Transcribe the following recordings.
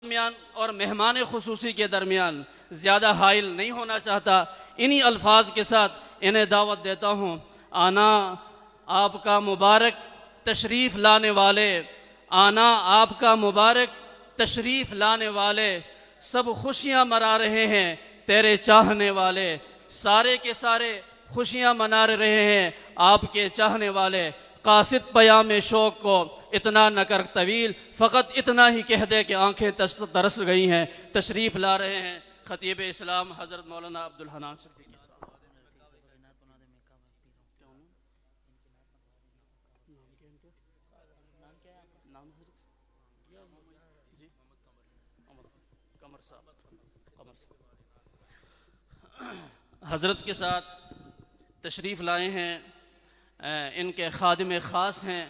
درمیان اور مہمان خصوصی کے درمیان زیادہ حائل نہیں ہونا چاہتا۔ انہی الفاظ کے ساتھ انہیں دعوت دیتا ہوں، آنا آپ کا مبارک تشریف لانے والے، آنا آپ کا مبارک تشریف لانے والے، سب خوشیاں منا رہے ہیں تیرے چاہنے والے، سارے کے سارے خوشیاں منا رہے ہیں آپ کے چاہنے والے۔ قاصد پیام شوق کو اتنا نہ کر طویل، فقط اتنا ہی کہہ دے کہ آنکھیں ترس گئی ہیں۔ تشریف لا رہے ہیں خطیب اسلام حضرت مولانا عبدالحنان صدیقی صاحب۔ حضرت کے ساتھ تشریف لائے ہیں، ان کے خادم خاص ہیں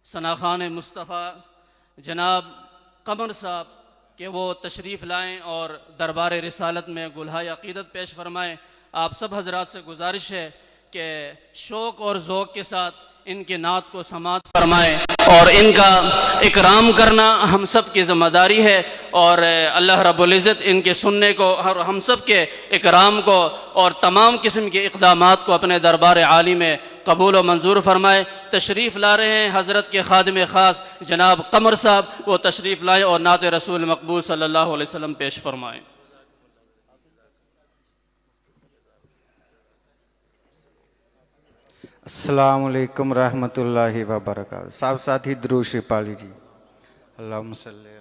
ثناخان مصطفیٰ جناب قمر صاحب، کہ وہ تشریف لائیں اور دربار رسالت میں گلہائے عقیدت پیش فرمائیں۔ آپ سب حضرات سے گزارش ہے کہ شوق اور ذوق کے ساتھ ان کے نعت کو سماعت فرمائیں، اور ان کا اکرام کرنا ہم سب کی ذمہ داری ہے، اور اللہ رب العزت ان کے سننے کو اور ہم سب کے اکرام کو اور تمام قسم کے اقدامات کو اپنے دربار عالی میں قبول و منظور فرمائے۔ تشریف لا رہے ہیں حضرت کے خادم خاص جناب قمر صاحب، وہ تشریف لائیں اور نعت رسول مقبول صلی اللہ علیہ وسلم پیش فرمائیں۔ السلام علیکم ورحمۃ اللہ وبرکاتہ۔ صاحب ساتھی درود شریف پڑھ لیجیے۔ اللہم صلی اللہ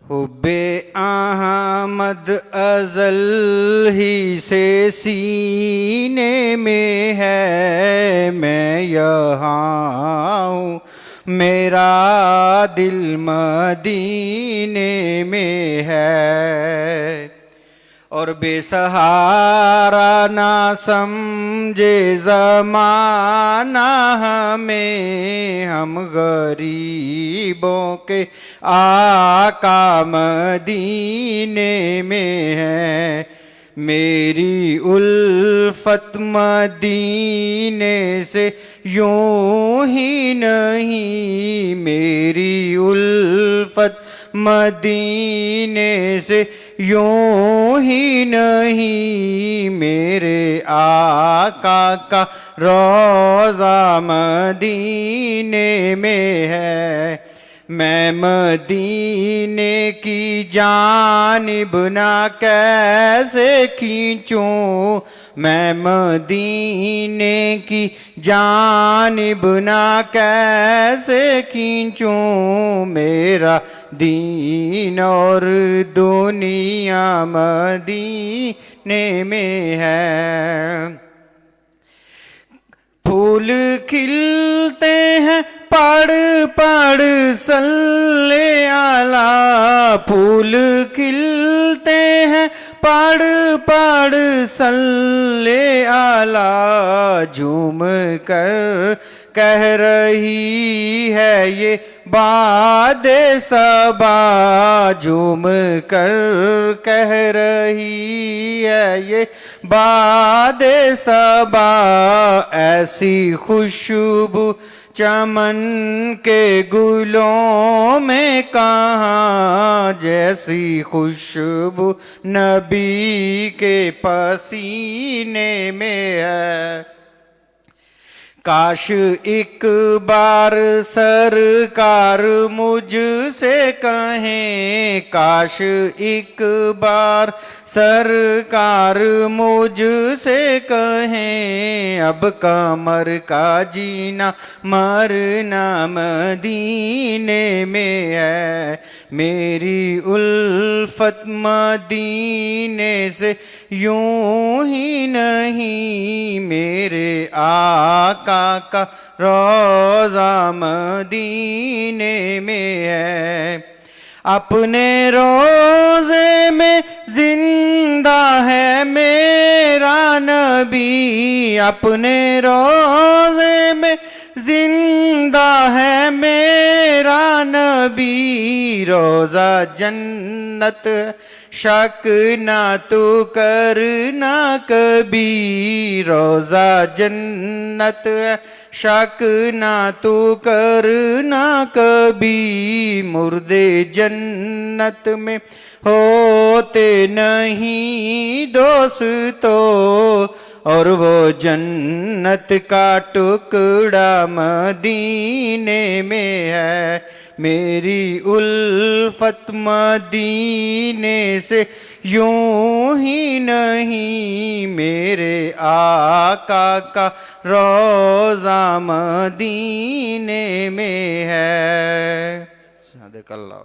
حب احمد ازل ہی سے سینے میں ہے، میں یہاں ہوں میرا دل مدینے میں ہے، اور بے سہارا نہ سمجھے زمانہ ہمیں، ہم غریبوں کے آقا مدینے میں ہے۔ میری الفت مدینے سے یوں ہی نہیں، میری الفت مدینے سے یوں ہی نہیں، میرے آقا کا روضہ مدینے میں ہے۔ میں مدینے کی جانب نہ کیسے کھینچوں، میں مدینے کی جانب نہ کیسے کھینچوں، میرا دین اور دنیا مدینے میں ہے۔ پھول کھلتے ہیں پڑھ پڑھ صلی علی، پھول کھلتے ہیں پڑھ پڑھ صلی علی، جھوم کر کہہ رہی ہے یہ باد صبا، جھوم کر کہہ رہی ہے یہ باد صبا، ایسی خوشبو چمن کے گلوں میں کہاں، جیسی خوشبو نبی کے پسینے میں ہے۔ کاش ایک بار سرکار مجھ سے کہیں، کاش ایک بار سرکار مجھ سے کہیں، اب قمر کا جینا مرنا مدینے میں ہے۔ میری الفت مدینے سے یوں ہی نہیں، میرے آقا کا روضہ مدینے میں ہے۔ اپنے روضے میں زندہ ہے میرا نبی، اپنے روضے میں زندہ ہے میرا نبی، روضہ جنت شک نہ تو کرنا کبھی روزہ جنت ہے، شک نہ تو کرنا کبھی مردے جنت میں ہوتے نہیں دوستو، اور وہ جنت کا ٹکڑا مدینے میں ہے، میری الفت مدینے سے یوں ہی نہیں، میرے آقا کا روضہ مدینے میں ہے۔ صدق اللہ۔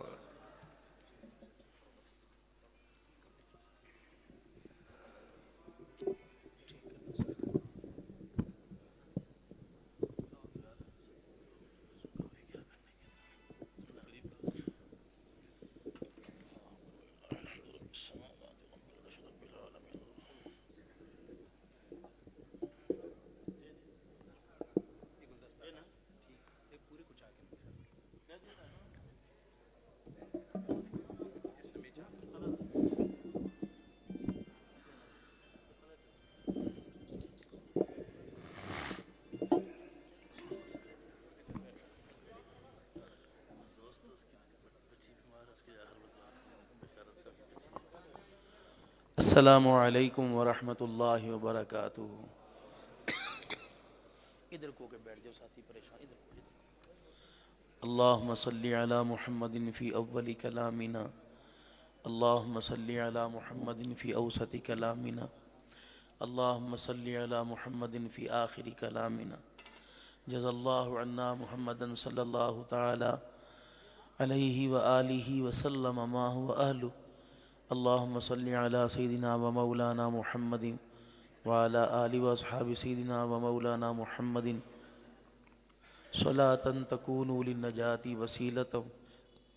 السلام علیکم ورحمۃ اللہ وبرکاتہ۔ ادھر کو کے بیٹھ جاؤ ساتھی پریشان، ادھر کو۔ اللہم صلی علی محمد فی اول کلامنا، اللہم صلی علی محمد فی اوسط کلامنا، اللہم صلی علی محمد فی آخر کلامنا، جزا اللہ عنا محمد صلی اللہ تعالی علیہ وآلہ وسلم ما هو اہلہ۔ اللہم صلی علی سیدنا و مولانا محمد وعلی آل و اصحاب سیدنا و مولانا محمد صلاة تکون للنجاة وسیلة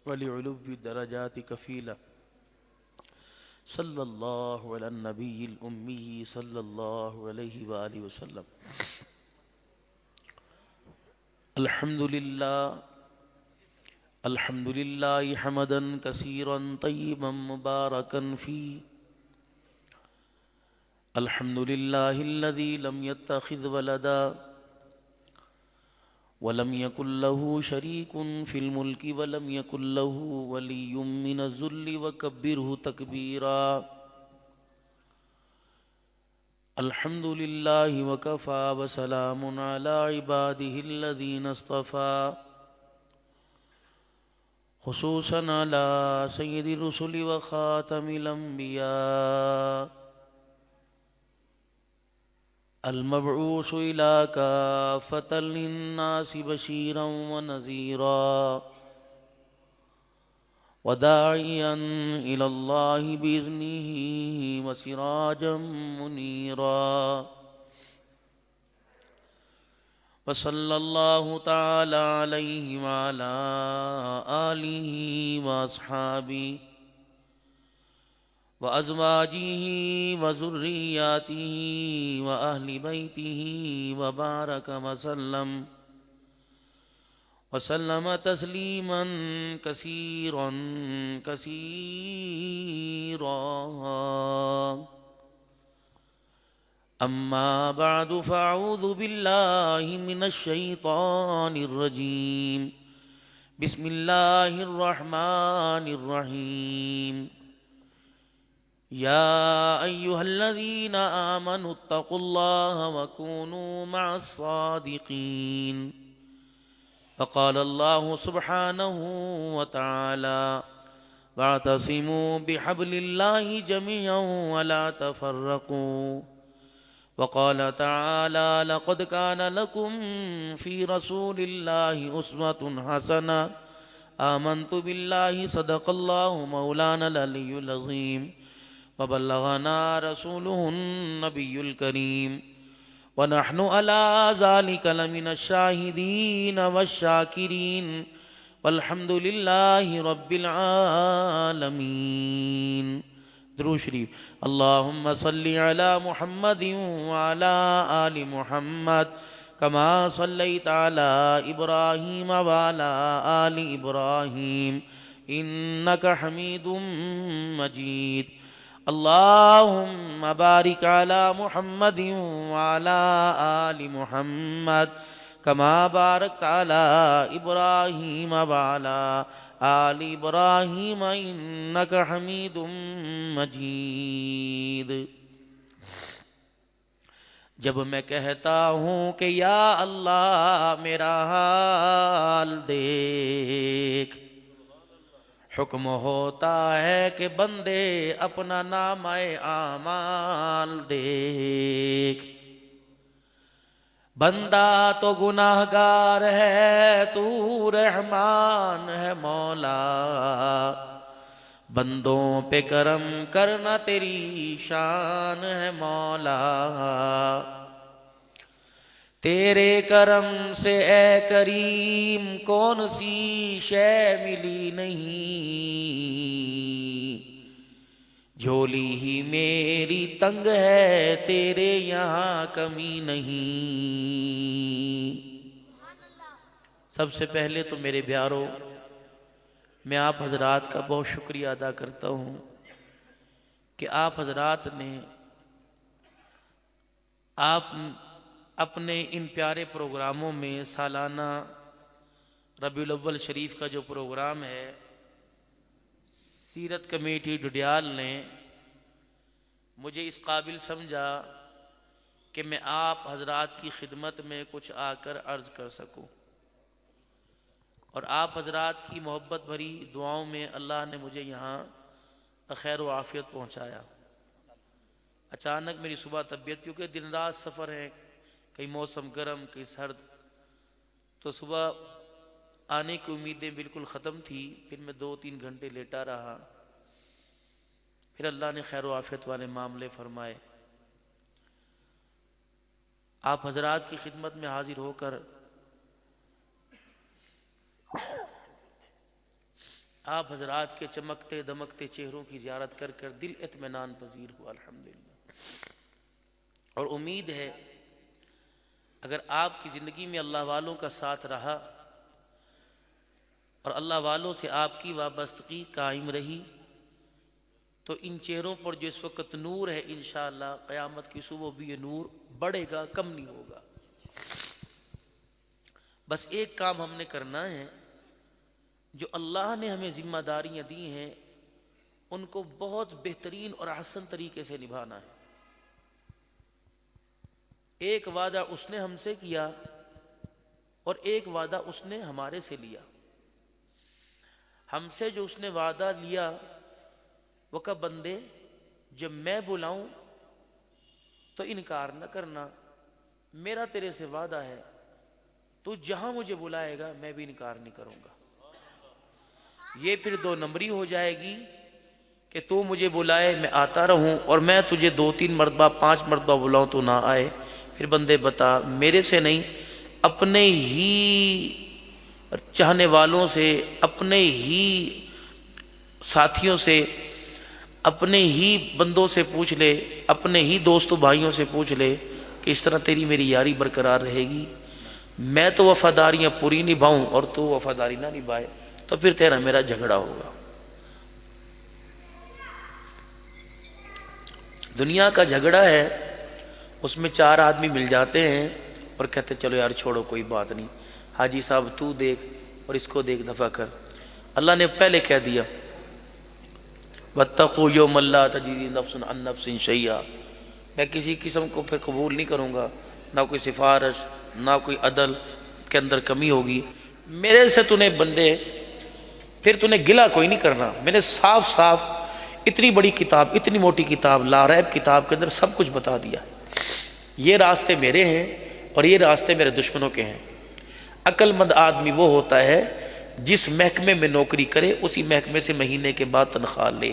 ولعلو الدرجات کفیلہ، صلی اللہ علی النبی الامی صلی اللہ علیہ وآلہ وسلم۔ الحمدللہ الحمد للہ حمدا کثیرا طیبا مبارکا فی، الحمد للہ الذی لم يتخذ ولدا ولم یکن له شریک فی الملک ولم یکن له ولی من الذل وکبرہ تکبیرا، الحمد للہ وکفی وسلام علی عبادہ الذین اصطفی، خصوصاً على سید الرسل وخاتم الانبیاء، المبعوث الى کافة للناس بشیرا ونذیرا وداعیا الى اللہ باذنہ وسراجا منیرا، وصلی اللہ تعالی علیہ وعلی آلہ واصحابہ وازواجہ وذریاتہ واہل بیتہ وبارک وسلم تسلیما کثیرا کثیرا، اما بعد فاعوذ باللہ من الشیطان الرجیم، بسم اللہ الرحمن الرحیم، یا ایہا الذین آمنوا اتقوا اللہ وکونوا مع الصادقین، فقال اللہ سبحانہ وتعالی واعتصموا بحبل اللہ جميعا ولا تفرقوا، وقال تعالى لقد كان لكم في رسول الله أسوة حسنة، آمنت بالله صدق الله مولانا العلي العظيم، وبلغنا رسوله النبي الكريم، ونحن على ذلك لمن الشاهدين والشاكرين، والحمد لله رب العالمين۔ درود شریف۔ اللہم صلی علی محمد وعلی آل محمد کما صلیت علی ابراہیم وعلی آل ابراہیم إنك حميد مجيد اللهم بارك على محمد وعلى آل محمد كما باركت على إبراهيم وعلى آل إبراهيم إنك حميد مجيد. جب میں کہتا ہوں کہ یا اللہ میرا حال دیکھ، حکم ہوتا ہے کہ بندے اپنا نامہ اعمال دیکھ. بندہ تو گناہگار ہے، تو رحمان ہے مولا، بندوں پہ کرم کرنا تیری شان ہے مولا. تیرے کرم سے اے کریم کون سی شے ملی نہیں، جھولی ہی میری تنگ ہے تیرے یہاں کمی نہیں. سب سے پہلے تو میرے پیارو میں آپ حضرات کا بہت شکریہ ادا کرتا ہوں کہ آپ حضرات نے اپنے ان پیارے پروگراموں میں سالانہ ربیع الاول شریف کا جو پروگرام ہے، سیرت کمیٹی ڈڈیال نے مجھے اس قابل سمجھا کہ میں آپ حضرات کی خدمت میں کچھ آ کر عرض کر سکوں، اور آپ حضرات کی محبت بھری دعاؤں میں اللہ نے مجھے یہاں خیر و عافیت پہنچایا. اچانک میری صبح طبیعت، کیونکہ دن رات سفر ہے، کئی موسم گرم کئی سرد، تو صبح آنے کی امیدیں بالکل ختم تھی. پھر میں 2-3 گھنٹے لیٹا رہا، پھر اللہ نے خیر و عافیت والے معاملے فرمائے. آپ حضرات کی خدمت میں حاضر ہو کر آپ حضرات کے چمکتے دمکتے چہروں کی زیارت کر کر دل اطمینان پذیر ہوا الحمدللہ. اور امید ہے اگر آپ کی زندگی میں اللہ والوں کا ساتھ رہا اور اللہ والوں سے آپ کی وابستگی قائم رہی تو ان چہروں پر جو اس وقت نور ہے انشاءاللہ قیامت کی صبح بھی یہ نور بڑھے گا، کم نہیں ہوگا. بس ایک کام ہم نے کرنا ہے، جو اللہ نے ہمیں ذمہ داریاں دی ہیں ان کو بہت بہترین اور احسن طریقے سے نبھانا ہے. ایک وعدہ اس نے ہم سے کیا اور ایک وعدہ اس نے ہمارے سے لیا. ہم سے جو اس نے وعدہ لیا وہ کہ بندے جب میں بلاؤں تو انکار نہ کرنا، میرا تیرے سے وعدہ ہے تو جہاں مجھے بلائے گا میں بھی انکار نہیں کروں گا. یہ پھر 2 نمبری ہو جائے گی کہ تو مجھے بلائے میں آتا رہوں اور میں تجھے 2-3 مرتبہ 5 مرتبہ بلاؤں تو نہ آئے. پھر بندے بتا میرے سے نہیں، اپنے ہی چاہنے والوں سے، اپنے ہی ساتھیوں سے، اپنے ہی بندوں سے پوچھ لے، اپنے ہی دوست و بھائیوں سے پوچھ لے کہ اس طرح تیری میری یاری برقرار رہے گی. میں تو وفاداریاں پوری نبھاؤں اور تو وفاداری نہ نبھائے تو پھر تیرا میرا جھگڑا ہوگا. دنیا کا جھگڑا ہے، اس میں 4 آدمی مل جاتے ہیں اور کہتے چلو یار چھوڑو کوئی بات نہیں، حاجی صاحب تو دیکھ اور اس کو دیکھ دفع کر. اللہ نے پہلے کہہ دیا وَاتَّقُوا يَوْمًا لَا تَجْزِي نَفْسٌ عَن نَفْسٍ شَيْئًا. میں کسی قسم کو پھر قبول نہیں کروں گا، نہ کوئی سفارش نہ کوئی عدل کے اندر کمی ہوگی. میرے سے تو نے بندے پھر تو نے گلہ کوئی نہیں کرنا. میں نے صاف صاف اتنی بڑی کتاب، اتنی موٹی کتاب، لا ریب کتاب کے اندر سب کچھ بتا دیا. یہ راستے میرے ہیں اور یہ راستے میرے دشمنوں کے ہیں. عقل مند آدمی وہ ہوتا ہے جس محکمے میں نوکری کرے اسی محکمے سے مہینے کے بعد تنخواہ لے.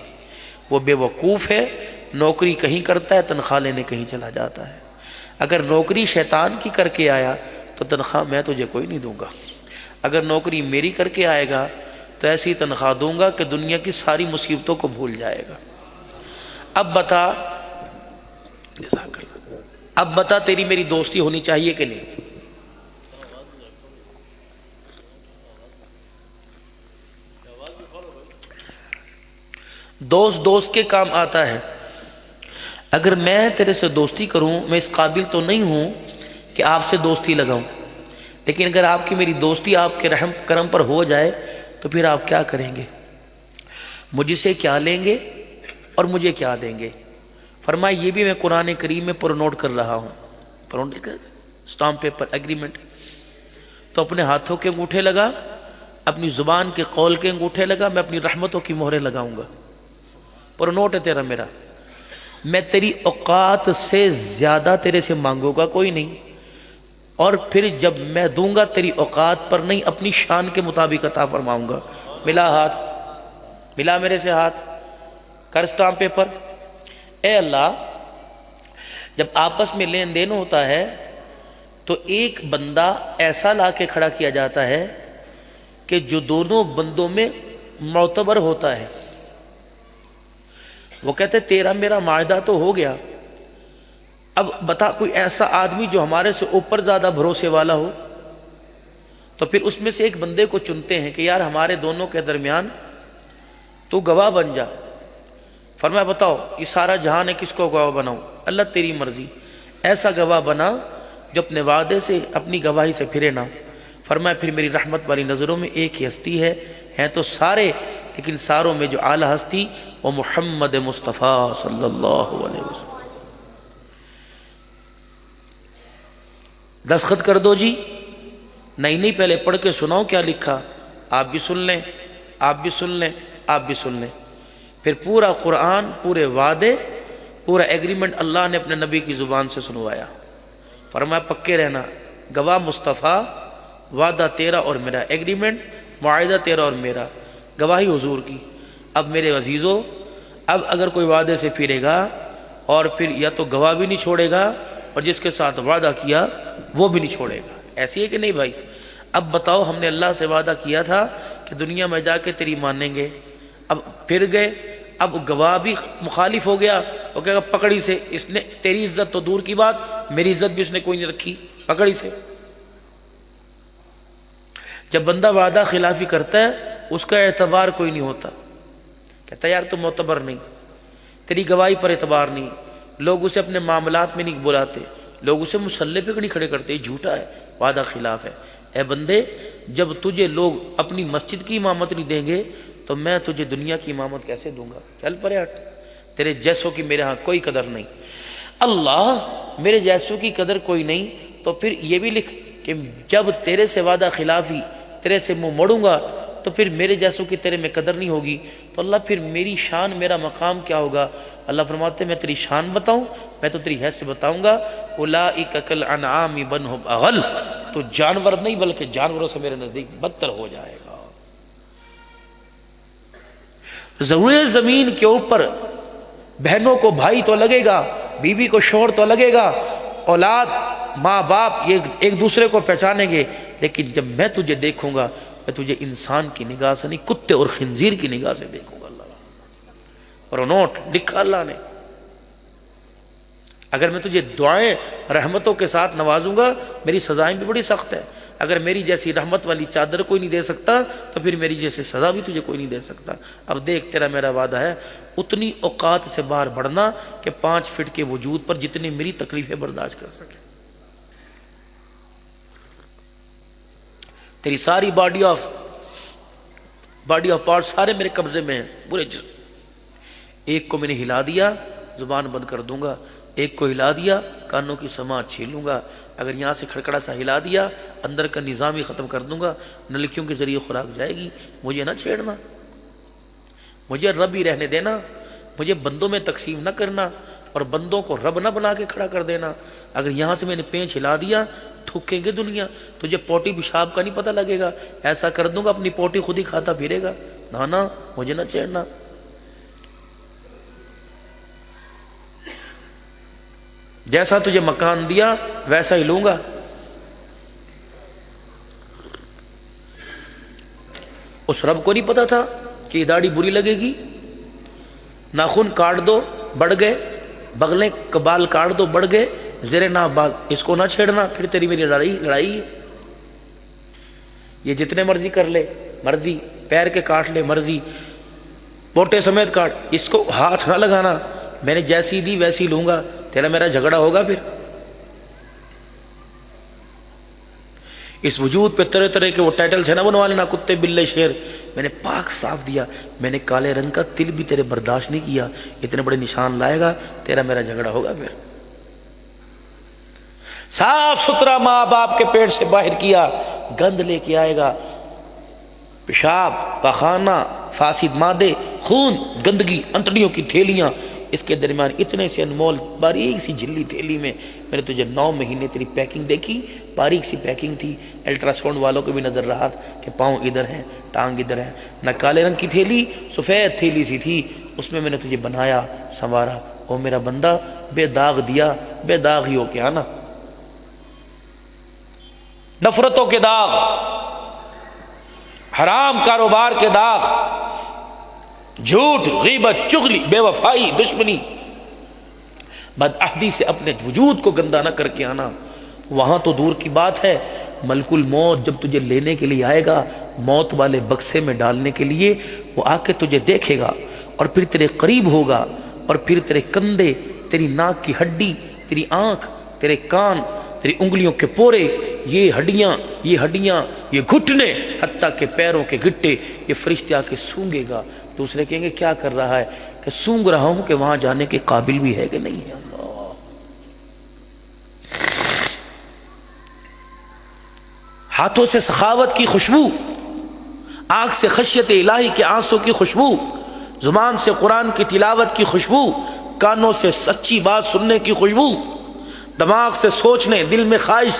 وہ بے وقوف ہے، نوکری کہیں کرتا ہے تنخواہ لینے کہیں چلا جاتا ہے. اگر نوکری شیطان کی کر کے آیا تو تنخواہ میں تجھے کوئی نہیں دوں گا. اگر نوکری میری کر کے آئے گا تو ایسی تنخواہ دوں گا کہ دنیا کی ساری مصیبتوں کو بھول جائے گا. اب بتا تیری میری دوستی ہونی چاہیے کہ نہیں؟ دوست دوست کے کام آتا ہے. اگر میں تیرے سے دوستی کروں، میں اس قابل تو نہیں ہوں کہ آپ سے دوستی لگاؤں، لیکن اگر آپ کی میری دوستی آپ کے رحم کرم پر ہو جائے تو پھر آپ کیا کریں گے؟ مجھ سے کیا لیں گے اور مجھے کیا دیں گے؟ فرمایا یہ بھی میں قرآن کریم میں پر نوٹ کر رہا ہوں. Stamp paper agreement. تو اپنے ہاتھوں کے انگوٹھے لگا، اپنی زبان کے قول کے انگوٹھے لگا، میں اپنی رحمتوں کی مہریں لگاؤں گا. پر نوٹ ہے تیرا میرا. میں تیری اوقات سے زیادہ تیرے سے مانگوں گا کوئی نہیں، اور پھر جب میں دوں گا تیری اوقات پر نہیں، اپنی شان کے مطابق عطا فرماؤں گا. ملا ہاتھ، ملا میرے سے ہاتھ، کر اسٹامپ پیپر. اے اللہ، جب آپس میں لین دین ہوتا ہے تو ایک بندہ ایسا لا کے کھڑا کیا جاتا ہے کہ جو دونوں بندوں میں معتبر ہوتا ہے. وہ کہتے تیرا میرا معاہدہ تو ہو گیا، اب بتا کوئی ایسا آدمی جو ہمارے سے اوپر زیادہ بھروسے والا ہو. تو پھر اس میں سے ایک بندے کو چنتے ہیں کہ یار ہمارے دونوں کے درمیان تو گواہ بن جا. فرمایا بتاؤ یہ سارا جہان ہے کس کو گواہ بناؤں؟ اللہ تیری مرضی. ایسا گواہ بنا جو اپنے وعدے سے اپنی گواہی سے پھرے نہ. فرمایا پھر میری رحمت والی نظروں میں ایک ہی ہستی ہے، ہیں تو سارے لیکن ساروں میں جو اعلیٰ ہستی وہ محمد مصطفیٰ صلی اللہ علیہ وسلم. دستخط کر دو جی. نہیں پہلے پڑھ کے سناؤ کیا لکھا. آپ بھی سن لیں، آپ بھی سن لیں، آپ بھی سن لیں. پھر پورا قرآن، پورے وعدے، پورا ایگریمنٹ اللہ نے اپنے نبی کی زبان سے سنوایا. فرمایا پکے رہنا، گواہ مصطفیٰ، وعدہ تیرا اور میرا، ایگریمنٹ معاہدہ تیرا اور میرا، گواہی حضور کی. اب میرے عزیزو، اب اگر کوئی وعدے سے پھرے گا اور پھر یا تو گواہ بھی نہیں چھوڑے گا اور جس کے ساتھ وعدہ کیا وہ بھی نہیں چھوڑے گا. ایسی ہے کہ نہیں بھائی؟ اب بتاؤ، ہم نے اللہ سے وعدہ کیا تھا کہ دنیا میں جا کے تیری مانیں گے، اب پھر گئے، اب گواہ بھی مخالف ہو گیا. وہ کہے گا پکڑی سے، اس نے تیری عزت تو دور کی بات، میری عزت بھی اس نے کوئی نہیں رکھی، پکڑی سے. جب بندہ وعدہ خلافی کرتا ہے اس کا اعتبار کوئی نہیں ہوتا. کہتا ہے یار تو معتبر نہیں، تیری گواہی پر اعتبار نہیں. لوگ اسے اپنے معاملات میں نہیں بلاتے، لوگ اسے مسلح پہ نہیں کھڑے کرتے، یہ جھوٹا ہے، وعدہ خلاف ہے. اے بندے، جب تجھے لوگ اپنی مسجد کی امامت نہیں دیں گے تو میں تجھے دنیا کی امامت کیسے دوں گا؟ چل پرے ہٹ. تیرے جیسوں کی میرے ہاں کوئی قدر نہیں. اللہ، میرے جیسوں کی قدر کوئی نہیں. تو پھر یہ بھی لکھ کہ جب تیرے سے وعدہ خلافی، تیرے سے منہ موڑوں گا تو پھر میرے جیسوں کی تیرے میں قدر نہیں ہوگی. تو اللہ پھر میری شان، میرا مقام کیا ہوگا؟ اللہ فرماتے ہیں میں تیری شان بتاؤں، میں تو تیری حیثیت بتاؤں گا. اولئک کالانعام بل ھم اضل. تو جانور نہیں بلکہ جانوروں سے میرے نزدیک بدتر ہو جائے گا. ضرور زمین کے اوپر بہنوں کو بھائی تو لگے گا، بیوی کو شوہر تو لگے گا، اولاد، ماں باپ یہ ایک دوسرے کو پہچانیں گے، لیکن جب میں تجھے دیکھوں گا میں تجھے انسان کی نگاہ سے نہیں، کتے اور خنزیر کی نگاہ سے دیکھوں گا. اللہ اور نوٹ لکھا اللہ نے. اگر میں تجھے دعائیں رحمتوں کے ساتھ نوازوں گا، میری سزائیں بھی بڑی سخت ہے. اگر میری جیسی رحمت والی چادر کوئی نہیں دے سکتا تو پھر میری جیسی سزا بھی تجھے کوئی نہیں دے سکتا. اب دیکھ، تیرا میرا وعدہ ہے اتنی اوقات سے باہر بڑھنا کہ 5 فٹ کے وجود پر جتنی میری تکلیفیں برداشت کر سکے. تیری ساری باڈی آف پارٹ سارے میرے قبضے میں ہیں، پورے جسم. ایک کو میں نے ہلا دیا زبان بند کر دوں گا، ایک کو ہلا دیا کانوں کی سماعت چھین لوں گا. اگر یہاں سے کھڑکڑا سا ہلا دیا اندر کا نظام ہی ختم کر دوں گا. نلکیوں کے ذریعے خوراک جائے گی. مجھے نہ چھیڑنا، مجھے رب ہی رہنے دینا، مجھے بندوں میں تقسیم نہ کرنا اور بندوں کو رب نہ بنا کے کھڑا کر دینا. اگر یہاں سے میں نے پینچ ہلا دیا تھوکیں گے دنیا، تجھے پوٹی پیشاب کا نہیں پتہ لگے گا. ایسا کر دوں گا اپنی پوٹی خود ہی کھاتا پھرے گا. نہ مجھے نہ چھیڑنا. جیسا تجھے مکان دیا ویسا ہی لوں گا. اس رب کو نہیں پتا تھا کہ یہ داڑھی بری لگے گی. ناخن کاٹ دو بڑھ گئے، بغلیں بال کاٹ دو بڑھ گئے، زیر نہ بال، اس کو نہ چھیڑنا، پھر تیری میری لڑائی ہے. یہ جتنے مرضی کر لے مرضی، پیر کے کاٹ لے مرضی، پوٹے سمیت کاٹ، اس کو ہاتھ نہ لگانا، میں نے جیسی دی ویسی لوں گا، تیرا میرا جھگڑا ہوگا پھر۔ اس وجود پہ طرح طرح کے وہ ٹائٹل سے نہ بنوا لینا، کتے بلے شیر، میں نے پاک صاف دیا، میں نے کالے رنگ کا تل بھی تیرے برداشت نہیں کیا، اتنے بڑے نشان لائے گا، تیرا میرا جھگڑا ہوگا پھر۔ صاف ستھرا ماں باپ کے پیٹ سے باہر کیا، گند لے کے آئے گا، پیشاب، پخانہ، فاسد مادے، خون، گندگی، انتڑیوں کی تھیلیاں، اس کے درمیان اتنے سے انمول باریک سی جھلی تھیلی میں میں نے تجھے 9 مہینے تیری پیکنگ دیکھی، باریک سی پیکنگ تھی، الٹرا ساؤنڈ والوں کو بھی نظر رہا کہ پاؤں ادھر ہیں، ٹانگ ادھر ہے، نہ کالے رنگ کی تھیلی، سفید تھیلی سی تھی، اس میں نے تجھے بنایا، سنوارا، او میرا بندہ، بے داغ دیا، بے داغ ہی ہو کے آنا۔ نفرتوں کے داغ، حرام کاروبار کے داغ، جھوٹ، غیبت، چغلی، بے وفائی، دشمنی، بدعہدی سے اپنے وجود کو گندا نہ کر کے آنا۔ وہاں تو دور کی بات ہے، ملک الموت جب تجھے لینے کے لیے آئے گا، موت والے بکسے میں ڈالنے کے لیے، وہ آ کے تجھے دیکھے گا اور پھر تیرے قریب ہوگا، اور پھر تیرے کندھے، تیری ناک کی ہڈی، تیری آنکھ، تیرے کان، تیری انگلیوں کے پورے، یہ ہڈیاں، یہ گھٹنے، حتیٰ کہ پیروں کے گٹے، یہ فرشتے آ کے سونگے گا۔ دوسرے کہیں گے کیا کر رہا ہے؟ کہ سونگ رہا ہوں کہ وہاں جانے کے قابل بھی ہے کہ نہیں ہے۔ اللہ، ہاتھوں سے سخاوت کی خوشبو، آنکھ سے خشیت الہی کے آنسوں کی خوشبو، زبان سے قرآن کی تلاوت کی خوشبو، کانوں سے سچی بات سننے کی خوشبو، دماغ سے سوچنے، دل میں خواہش،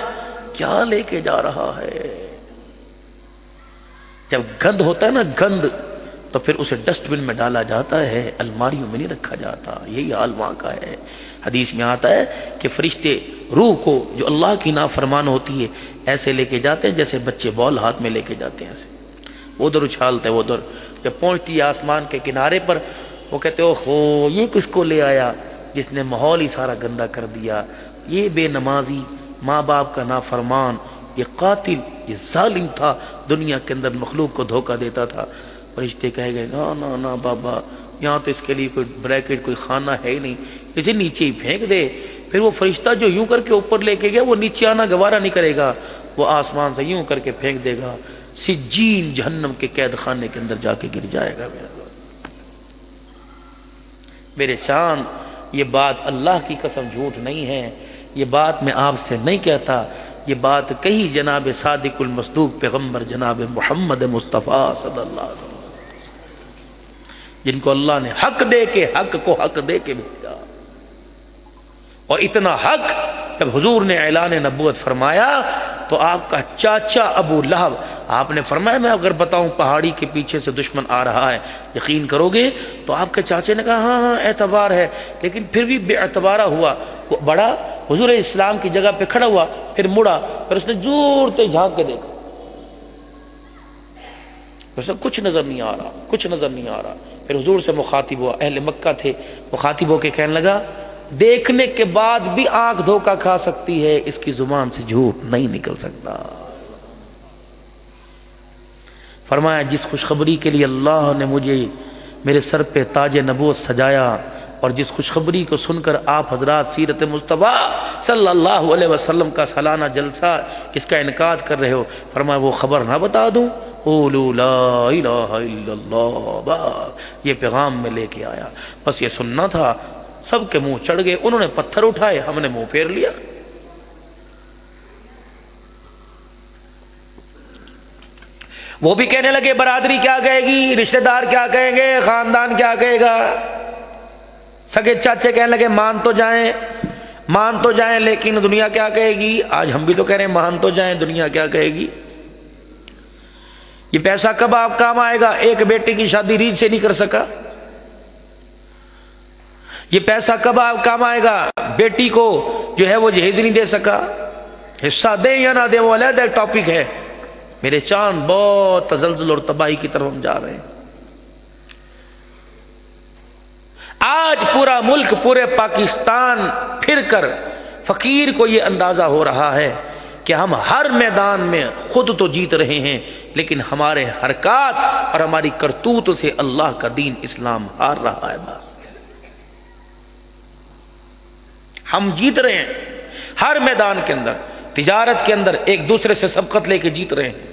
کیا لے کے جا رہا ہے۔ جب گند ہوتا ہے نا، گند، تو پھر اسے ڈسٹ بن میں ڈالا جاتا ہے، الماریوں میں نہیں رکھا جاتا۔ یہی حال وہاں کا ہے۔ حدیث میں آتا ہے کہ فرشتے روح کو جو اللہ کی نافرمان ہوتی ہے ایسے لے کے جاتے ہیں جیسے بچے بال ہاتھ میں لے کے جاتے ہیں، ایسے ادھر اچھالتے ہیں، ادھر جب پہنچتی ہے آسمان کے کنارے پر، وہ کہتے ہو ہو یہ کس کو لے آیا جس نے ماحول ہی سارا گندا کر دیا، یہ بے نمازی، ماں باپ کا نافرمان، یہ قاتل، یہ ظالم تھا، دنیا کے اندر مخلوق کو دھوکہ دیتا تھا۔ فرشتے کہے گئے نا بابا، یہاں تو اس کے لیے کوئی بریکٹ، کوئی خانہ ہے ہی نہیں، اسے نیچے ہی پھینک دے۔ پھر وہ فرشتہ جو یوں کر کے اوپر لے کے گیا، وہ نیچے آنا گوارا نہیں کرے گا، وہ آسمان سے یوں کر کے پھینک دے گا، سجین جہنم کے قید خانے کے اندر جا کے گر جائے گا۔ میرے چاند، یہ بات اللہ کی قسم جھوٹ نہیں ہے، یہ بات میں آپ سے نہیں کہتا، یہ بات کہی جناب صادق المصدوق پیغمبر جناب محمد مصطفیٰ صلی اللہ علیہ وسلم، جن کو اللہ نے حق دے کے، حق کو حق دے کے بھیجا۔ اور اتنا حق جب حضور نے اعلان نبوت فرمایا تو آپ کا چاچا ابو لہب، آپ نے فرمایا میں اگر بتاؤں پہاڑی کے پیچھے سے دشمن آ رہا ہے یقین کرو گے؟ تو آپ کے چاچے نے کہا ہاں اعتبار ہے، لیکن پھر بھی بے اعتبارہ ہوا، وہ بڑا حضور اسلام کی جگہ پہ کھڑا ہوا، پھر مڑا، پھر اس نے زور سے جھانک کے دیکھا، اس نے کچھ نظر نہیں آ رہا، کچھ نظر نہیں آ رہا۔ پھر حضور سے مخاطب ہوا، اہل مکہ تھے، مخاطب ہو کے کہنے لگا دیکھنے کے بعد بھی آنکھ دھوکہ کھا سکتی ہے، اس کی زبان سے جھوٹ نہیں نکل سکتا۔ فرمایا جس خوشخبری کے لیے اللہ نے مجھے میرے سر پہ تاج نبوت سجایا، اور جس خوشخبری کو سن کر آپ حضرات سیرت مصطفیٰ صلی اللہ علیہ وسلم کا سالانہ جلسہ اس کا انعقاد کر رہے ہو، فرمایا وہ خبر نہ بتا دوں؟ قولوا لا الہ الا اللہ، یہ پیغام میں لے کے آیا، بس یہ سننا تھا۔ سب کے منہ چڑھ گئے، انہوں نے پتھر اٹھائے، ہم نے منہ پھیر لیا۔ وہ بھی کہنے لگے برادری کیا کہے گی، رشتہ دار کیا کہیں گے، خاندان کیا کہے گا۔ سگے چاچے کہنے لگے مان تو جائیں لیکن دنیا کیا کہے گی۔ آج ہم بھی تو کہہ رہے ہیں مان تو جائیں، دنیا کیا کہے گی۔ یہ پیسہ کب آپ کام آئے گا؟ ایک بیٹے کی شادی ریت سے نہیں کر سکا، یہ پیسہ کب آپ کام آئے گا؟ بیٹی کو جو ہے وہ جہیز نہیں دے سکا۔ حصہ دیں یا نہ دیں وہ علیحدہ ایک ٹاپک ہے۔ میرے چاند بہت تزلزل اور تباہی کی طرف ہم جا رہے ہیں۔ آج پورا ملک، پورے پاکستان پھر کر فقیر کو یہ اندازہ ہو رہا ہے کہ ہم ہر میدان میں خود تو جیت رہے ہیں، لیکن ہمارے حرکات اور ہماری کرتوت سے اللہ کا دین اسلام ہار رہا ہے. بس ہم جیت رہے ہیں ہر میدان کے اندر، تجارت کے اندر ایک دوسرے سے سبقت لے کے جیت رہے ہیں،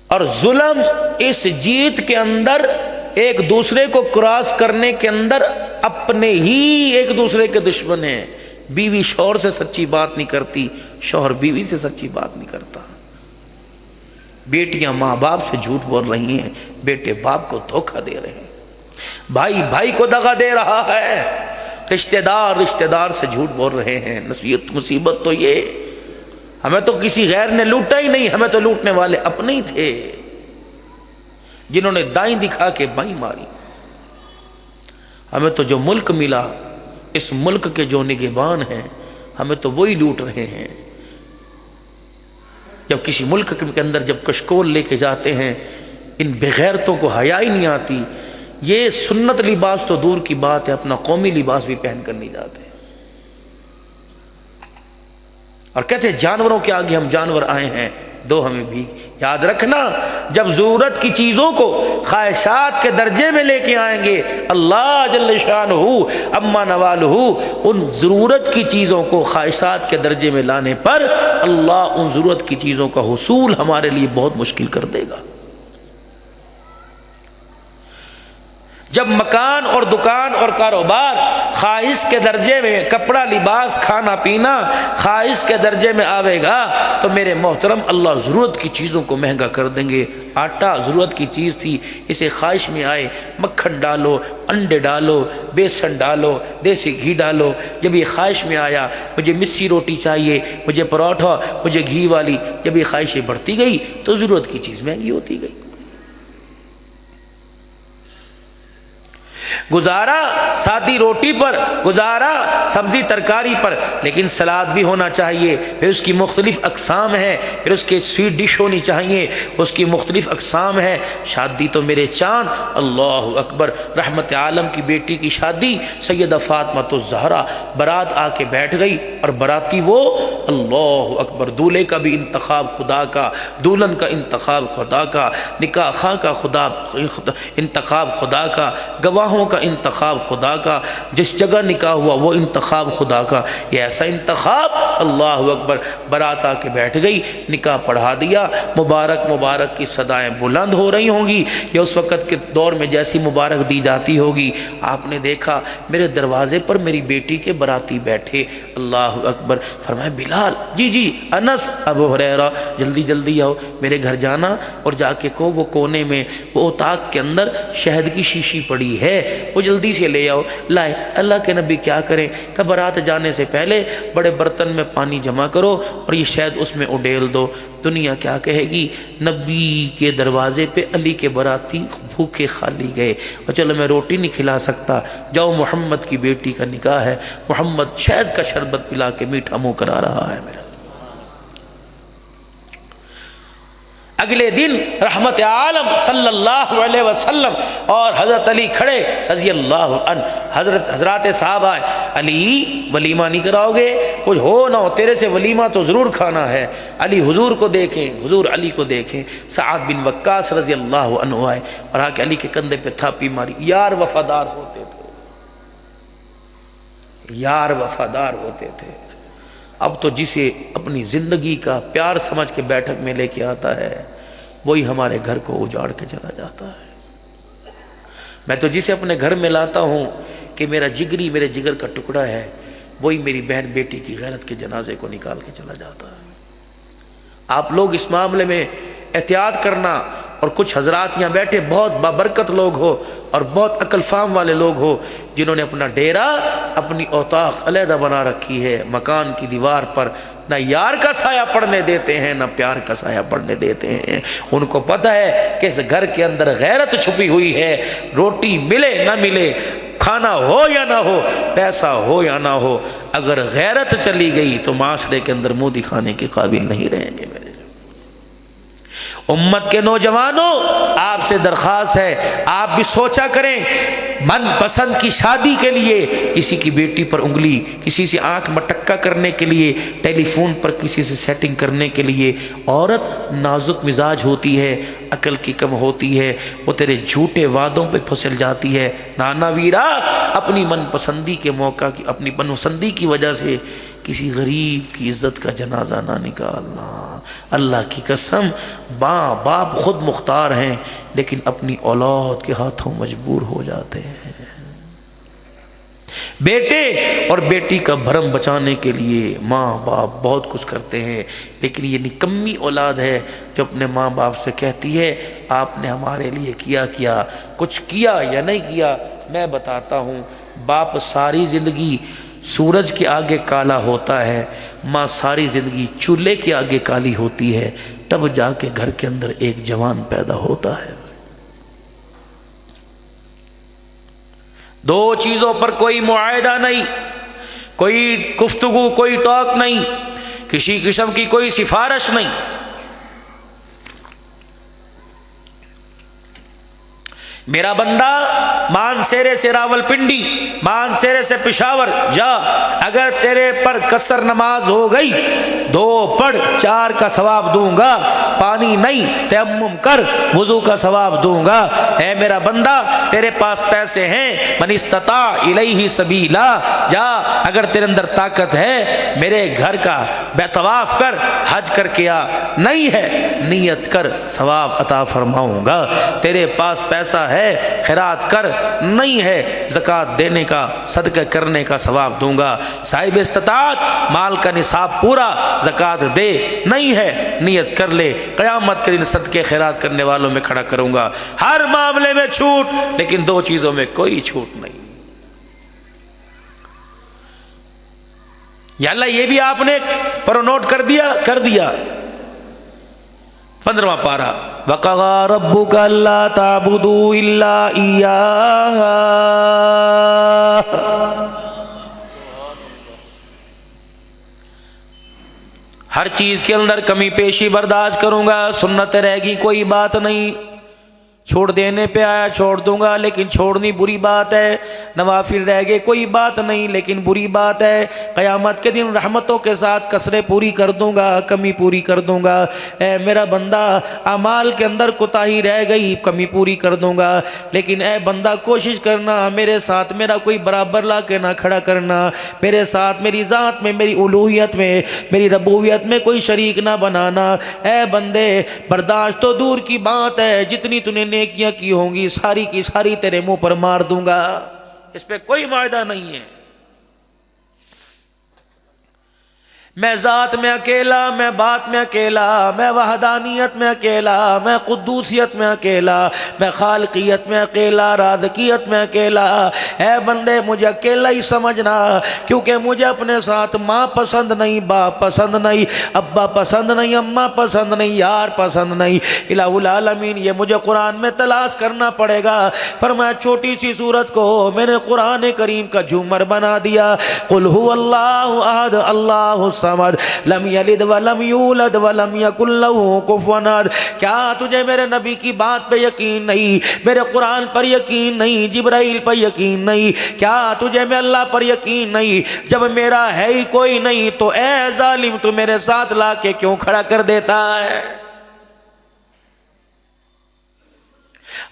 اور ظلم اس جیت کے اندر ایک دوسرے کو کراس کرنے کے اندر اپنے ہی ایک دوسرے کے دشمن ہیں. بیوی شوہر سے سچی بات نہیں کرتی، شوہر بیوی سے سچی بات نہیں کرتا، بیٹیاں ماں باپ سے جھوٹ بول رہی ہیں، بیٹے باپ کو دھوکہ دے رہے ہیں، بھائی بھائی کو دغا دے رہا ہے، رشتہ دار سے جھوٹ بول رہے ہیں. نصیحت مصیبت تو یہ، ہمیں تو کسی غیر نے لوٹا ہی نہیں، ہمیں تو لوٹنے والے اپنے ہی تھے جنہوں نے دائیں دکھا کے بائیں ماری. ہمیں تو جو ملک ملا، اس ملک کے جو نگہبان ہیں، ہمیں تو وہی لوٹ رہے ہیں. جب کسی ملک کے اندر جب کشکول لے کے جاتے ہیں، ان بغیرتوں کو حیا ہی نہیں آتی. یہ سنت لباس تو دور کی بات ہے، اپنا قومی لباس بھی پہن کر نہیں جاتے، اور کہتے ہیں جانوروں کے آگے ہم جانور آئے ہیں، دو ہمیں بھی. یاد رکھنا، جب ضرورت کی چیزوں کو خواہشات کے درجے میں لے کے آئیں گے، اللہ جل شانہ اما نوالہ ان ضرورت کی چیزوں کو خواہشات کے درجے میں لانے پر اللہ ان ضرورت کی چیزوں کا حصول ہمارے لیے بہت مشکل کر دے گا. جب مکان اور دکان اور کاروبار خواہش کے درجے میں، کپڑا لباس کھانا پینا خواہش کے درجے میں آوے گا، تو میرے محترم اللہ ضرورت کی چیزوں کو مہنگا کر دیں گے. آٹا ضرورت کی چیز تھی، اسے خواہش میں آئے مکھن ڈالو، انڈے ڈالو، بیسن ڈالو، دیسی گھی ڈالو. جب یہ خواہش میں آیا مجھے مسی روٹی چاہیے، مجھے پروٹھا، مجھے گھی والی، جب یہ خواہشیں بڑھتی گئی تو ضرورت کی چیز مہنگی ہوتی گئی. گزارا سادی روٹی پر، گزارا سبزی ترکاری پر، لیکن سلاد بھی ہونا چاہیے. پھر اس کی مختلف اقسام ہیں، پھر اس کے سویٹ ڈش ہونی چاہیے، اس کی مختلف اقسام ہیں. شادی تو میرے چاند، اللہ اکبر، رحمت عالم کی بیٹی کی شادی، سیدہ فاطمہ الزہرا، برات آ کے بیٹھ گئی، اور براتی وہ، اللہ اکبر، دولہے کا بھی انتخاب خدا کا، دلہن کا انتخاب خدا کا، نکاح خواہ کا انتخاب خدا کا، گواہوں کا انتخاب خدا کا، جس جگہ نکاح ہوا وہ انتخاب خدا کا. یہ ایسا انتخاب، اللہ اکبر. برات آ کے بیٹھ گئی، نکاح پڑھا دیا، مبارک مبارک کی صدائیں بلند ہو رہی ہوں گی. یہ اس وقت کے دور میں جیسی مبارک دی جاتی ہوگی. آپ نے دیکھا میرے دروازے پر میری بیٹی کے براتی بیٹھے، اللہ اکبر. فرمایا بلال، جی جی، انس، ابو ہریرہ، جلدی جلدی آؤ، میرے گھر جانا اور جا کے کو وہ کونے میں وہ اتاق کے اندر شہد کی شیشی پڑی ہے، وہ جلدی سے لے آؤ. لائے. اللہ کے نبی کیا کریں کہ برات جانے سے پہلے بڑے برتن میں پانی جمع کرو اور یہ شہد اس میں اڈیل دو. دنیا کیا کہے گی، نبی کے دروازے پہ علی کے براتی بھوکے خالی گئے. اور چلو میں روٹی نہیں کھلا سکتا، جاؤ محمد کی بیٹی کا نکاح ہے، محمد شہد کا شربت پلا کے میٹھا منہ کرا رہا ہے میرا. اگلے دن رحمت عالم صلی اللہ علیہ وسلم اور حضرت علی کھڑے رضی اللہ عنہ. حضرات صاحب آئے، علی ولیمہ نہیں کراؤ گے؟ کچھ ہو نہ ہو تیرے سے ولیمہ تو ضرور کھانا ہے. علی حضور کو دیکھیں، حضور علی کو دیکھیں. سعد بن وقاص رضی اللہ عنہ آئے اور آ کے علی کے کندھے پہ تھاپی ماری. یار وفادار ہوتے تھے، یار وفادار ہوتے تھے. اب تو جسے اپنی زندگی کا پیار سمجھ کے بیٹھک میں لے کے آتا ہے وہی ہمارے گھر کو اجاڑ کے چلا جاتا ہے. میں تو جسے اپنے گھر میں لاتا ہوں کہ میرا جگری، میرے جگر کا ٹکڑا ہے، وہی میری بہن بیٹی کی غیرت کے جنازے کو نکال کے چلا جاتا ہے. آپ لوگ اس معاملے میں احتیاط کرنا. اور کچھ حضرات یہاں بیٹھے بہت بابرکت لوگ ہو اور بہت عقل فہم والے لوگ ہو، جنہوں نے اپنا ڈیرا، اپنی اوطاق علیحدہ بنا رکھی ہے. مکان کی دیوار پر نہ یار کا سایہ پڑنے دیتے ہیں، نہ پیار کا سایہ پڑنے دیتے ہیں. ان کو پتہ ہے کہ اس گھر کے اندر غیرت چھپی ہوئی ہے. روٹی ملے نہ ملے، کھانا ہو یا نہ ہو، پیسہ ہو یا نہ ہو، اگر غیرت چلی گئی تو معاشرے کے اندر منہ دکھانے کے قابل نہیں رہیں گے. میرے امت کے نوجوانوں، آپ سے درخواست ہے، آپ بھی سوچا کریں من پسند کی شادی کے لیے کسی کی بیٹی پر انگلی، کسی سے آنکھ مٹکا کرنے کے لیے، ٹیلی فون پر کسی سے سیٹنگ کرنے کے لیے، عورت نازک مزاج ہوتی ہے، عقل کی کم ہوتی ہے، وہ تیرے جھوٹے وعدوں پہ پھسل جاتی ہے۔ نانا ویرا اپنی من پسندی کے موقع کی، اپنی من پسندی کی وجہ سے کسی غریب کی عزت کا جنازہ نہ نکالنا۔ اللہ کی قسم، ماں باپ خود مختار ہیں لیکن اپنی اولاد کے ہاتھوں مجبور ہو جاتے ہیں۔ بیٹے اور بیٹی کا بھرم بچانے کے لیے ماں باپ بہت کچھ کرتے ہیں، لیکن یہ نکمی اولاد ہے جو اپنے ماں باپ سے کہتی ہے آپ نے ہمارے لیے کیا کچھ کیا یا نہیں کیا؟ میں بتاتا ہوں، باپ ساری زندگی سورج کے آگے کالا ہوتا ہے، ماں ساری زندگی چولہے کے آگے کالی ہوتی ہے، تب جا کے گھر کے اندر ایک جوان پیدا ہوتا ہے۔ دو چیزوں پر کوئی معاہدہ نہیں، کوئی گفتگو، کوئی ٹاک نہیں، کسی قسم کی کوئی سفارش نہیں۔ میرا بندہ مانسیرے سے راول پنڈی، مانسیرے سے پشاور جا، اگر تیرے پر قصر نماز ہو گئی 2 پڑھ 4 کا ثواب دوں گا، پانی نہیں تیمم کر وضو کا ثواب دوں گا۔ اے میرا بندہ تیرے پاس پیسے ہیں، من استطاع الیہ سبیلا، جا اگر تیرے اندر طاقت ہے میرے گھر کا بے طواف کر، حج کر کے آ، نہیں ہے نیت کر ثواب عطا فرماؤں گا۔ تیرے پاس پیسہ ہے خیرات کر، نہیں ہے زکوٰۃ دینے کا صدقہ کرنے کا ثواب دوں گا۔ صاحب استطاعت مال کا نصاب پورا زکوٰۃ دے، نہیں ہے نیت کر لے، قیامت کے دن صدقے خیرات کرنے والوں میں کھڑا کروں گا۔ ہر معاملے میں چھوٹ، لیکن 2 چیزوں میں کوئی چھوٹ نہیں۔ یا اللہ یہ بھی آپ نے پر نوٹ کر دیا 15واں پارہ، وَقَضَىٰ رَبُّكَ أَلَّا تَعْبُدُوا إِلَّا إِيَّاهُ، ہر چیز کے اندر کمی پیشی برداشت کروں گا، سنت رہے گی کوئی بات نہیں، چھوڑ دینے پہ آیا چھوڑ دوں گا لیکن چھوڑنی بری بات ہے، نوافل رہ گئے کوئی بات نہیں لیکن بری بات ہے، قیامت کے دن رحمتوں کے ساتھ کسریں پوری کر دوں گا، کمی پوری کر دوں گا۔ اے میرا بندہ اعمال کے اندر کوتاہی رہ گئی، کمی پوری کر دوں گا، لیکن اے بندہ کوشش کرنا میرے ساتھ میرا کوئی برابر لا کے نہ کھڑا کرنا، میرے ساتھ میری ذات میں، میری الوہیت میں، میری ربوبیت میں کوئی شریک نہ بنانا۔ اے بندے برداشت تو دور کی بات ہے، جتنی تو نے نیکیاں کی ہوں گی ساری کی ساری تیرے منہ پر مار دوں گا، اس پہ کوئی معاہدہ نہیں ہے۔ میں ذات میں اکیلا، میں بات میں اکیلا، میں وحدانیت میں اکیلا، میں قدوسیت میں اکیلا، میں خالقیت میں اکیلا، رازقیت میں اکیلا۔ اے بندے مجھے اکیلا ہی سمجھنا، کیونکہ مجھے اپنے ساتھ ماں پسند نہیں، باپ پسند نہیں، ابا پسند نہیں، اماں پسند نہیں، یار پسند نہیں، الہ العالمین۔ یہ مجھے قرآن میں تلاش کرنا پڑے گا۔ فرمایا چھوٹی سی سورت کو میں نے قرآن کریم کا جھومر بنا دیا، قل هو اللہ احد اللہ الصمد لم یلد ولم یولد ولم یکن لہ کفوا احد۔ کیا تجھے میرے نبی کی بات پہ یقین نہیں، میرے قرآن پر یقین نہیں، جبرائیل پر یقین نہیں؟ کیا تجھے میں اللہ پر یقین نہیں؟ جب میرا ہے ہی کوئی نہیں تو اے ظالم تو میرے ساتھ لا کے کیوں کھڑا کر دیتا ہے؟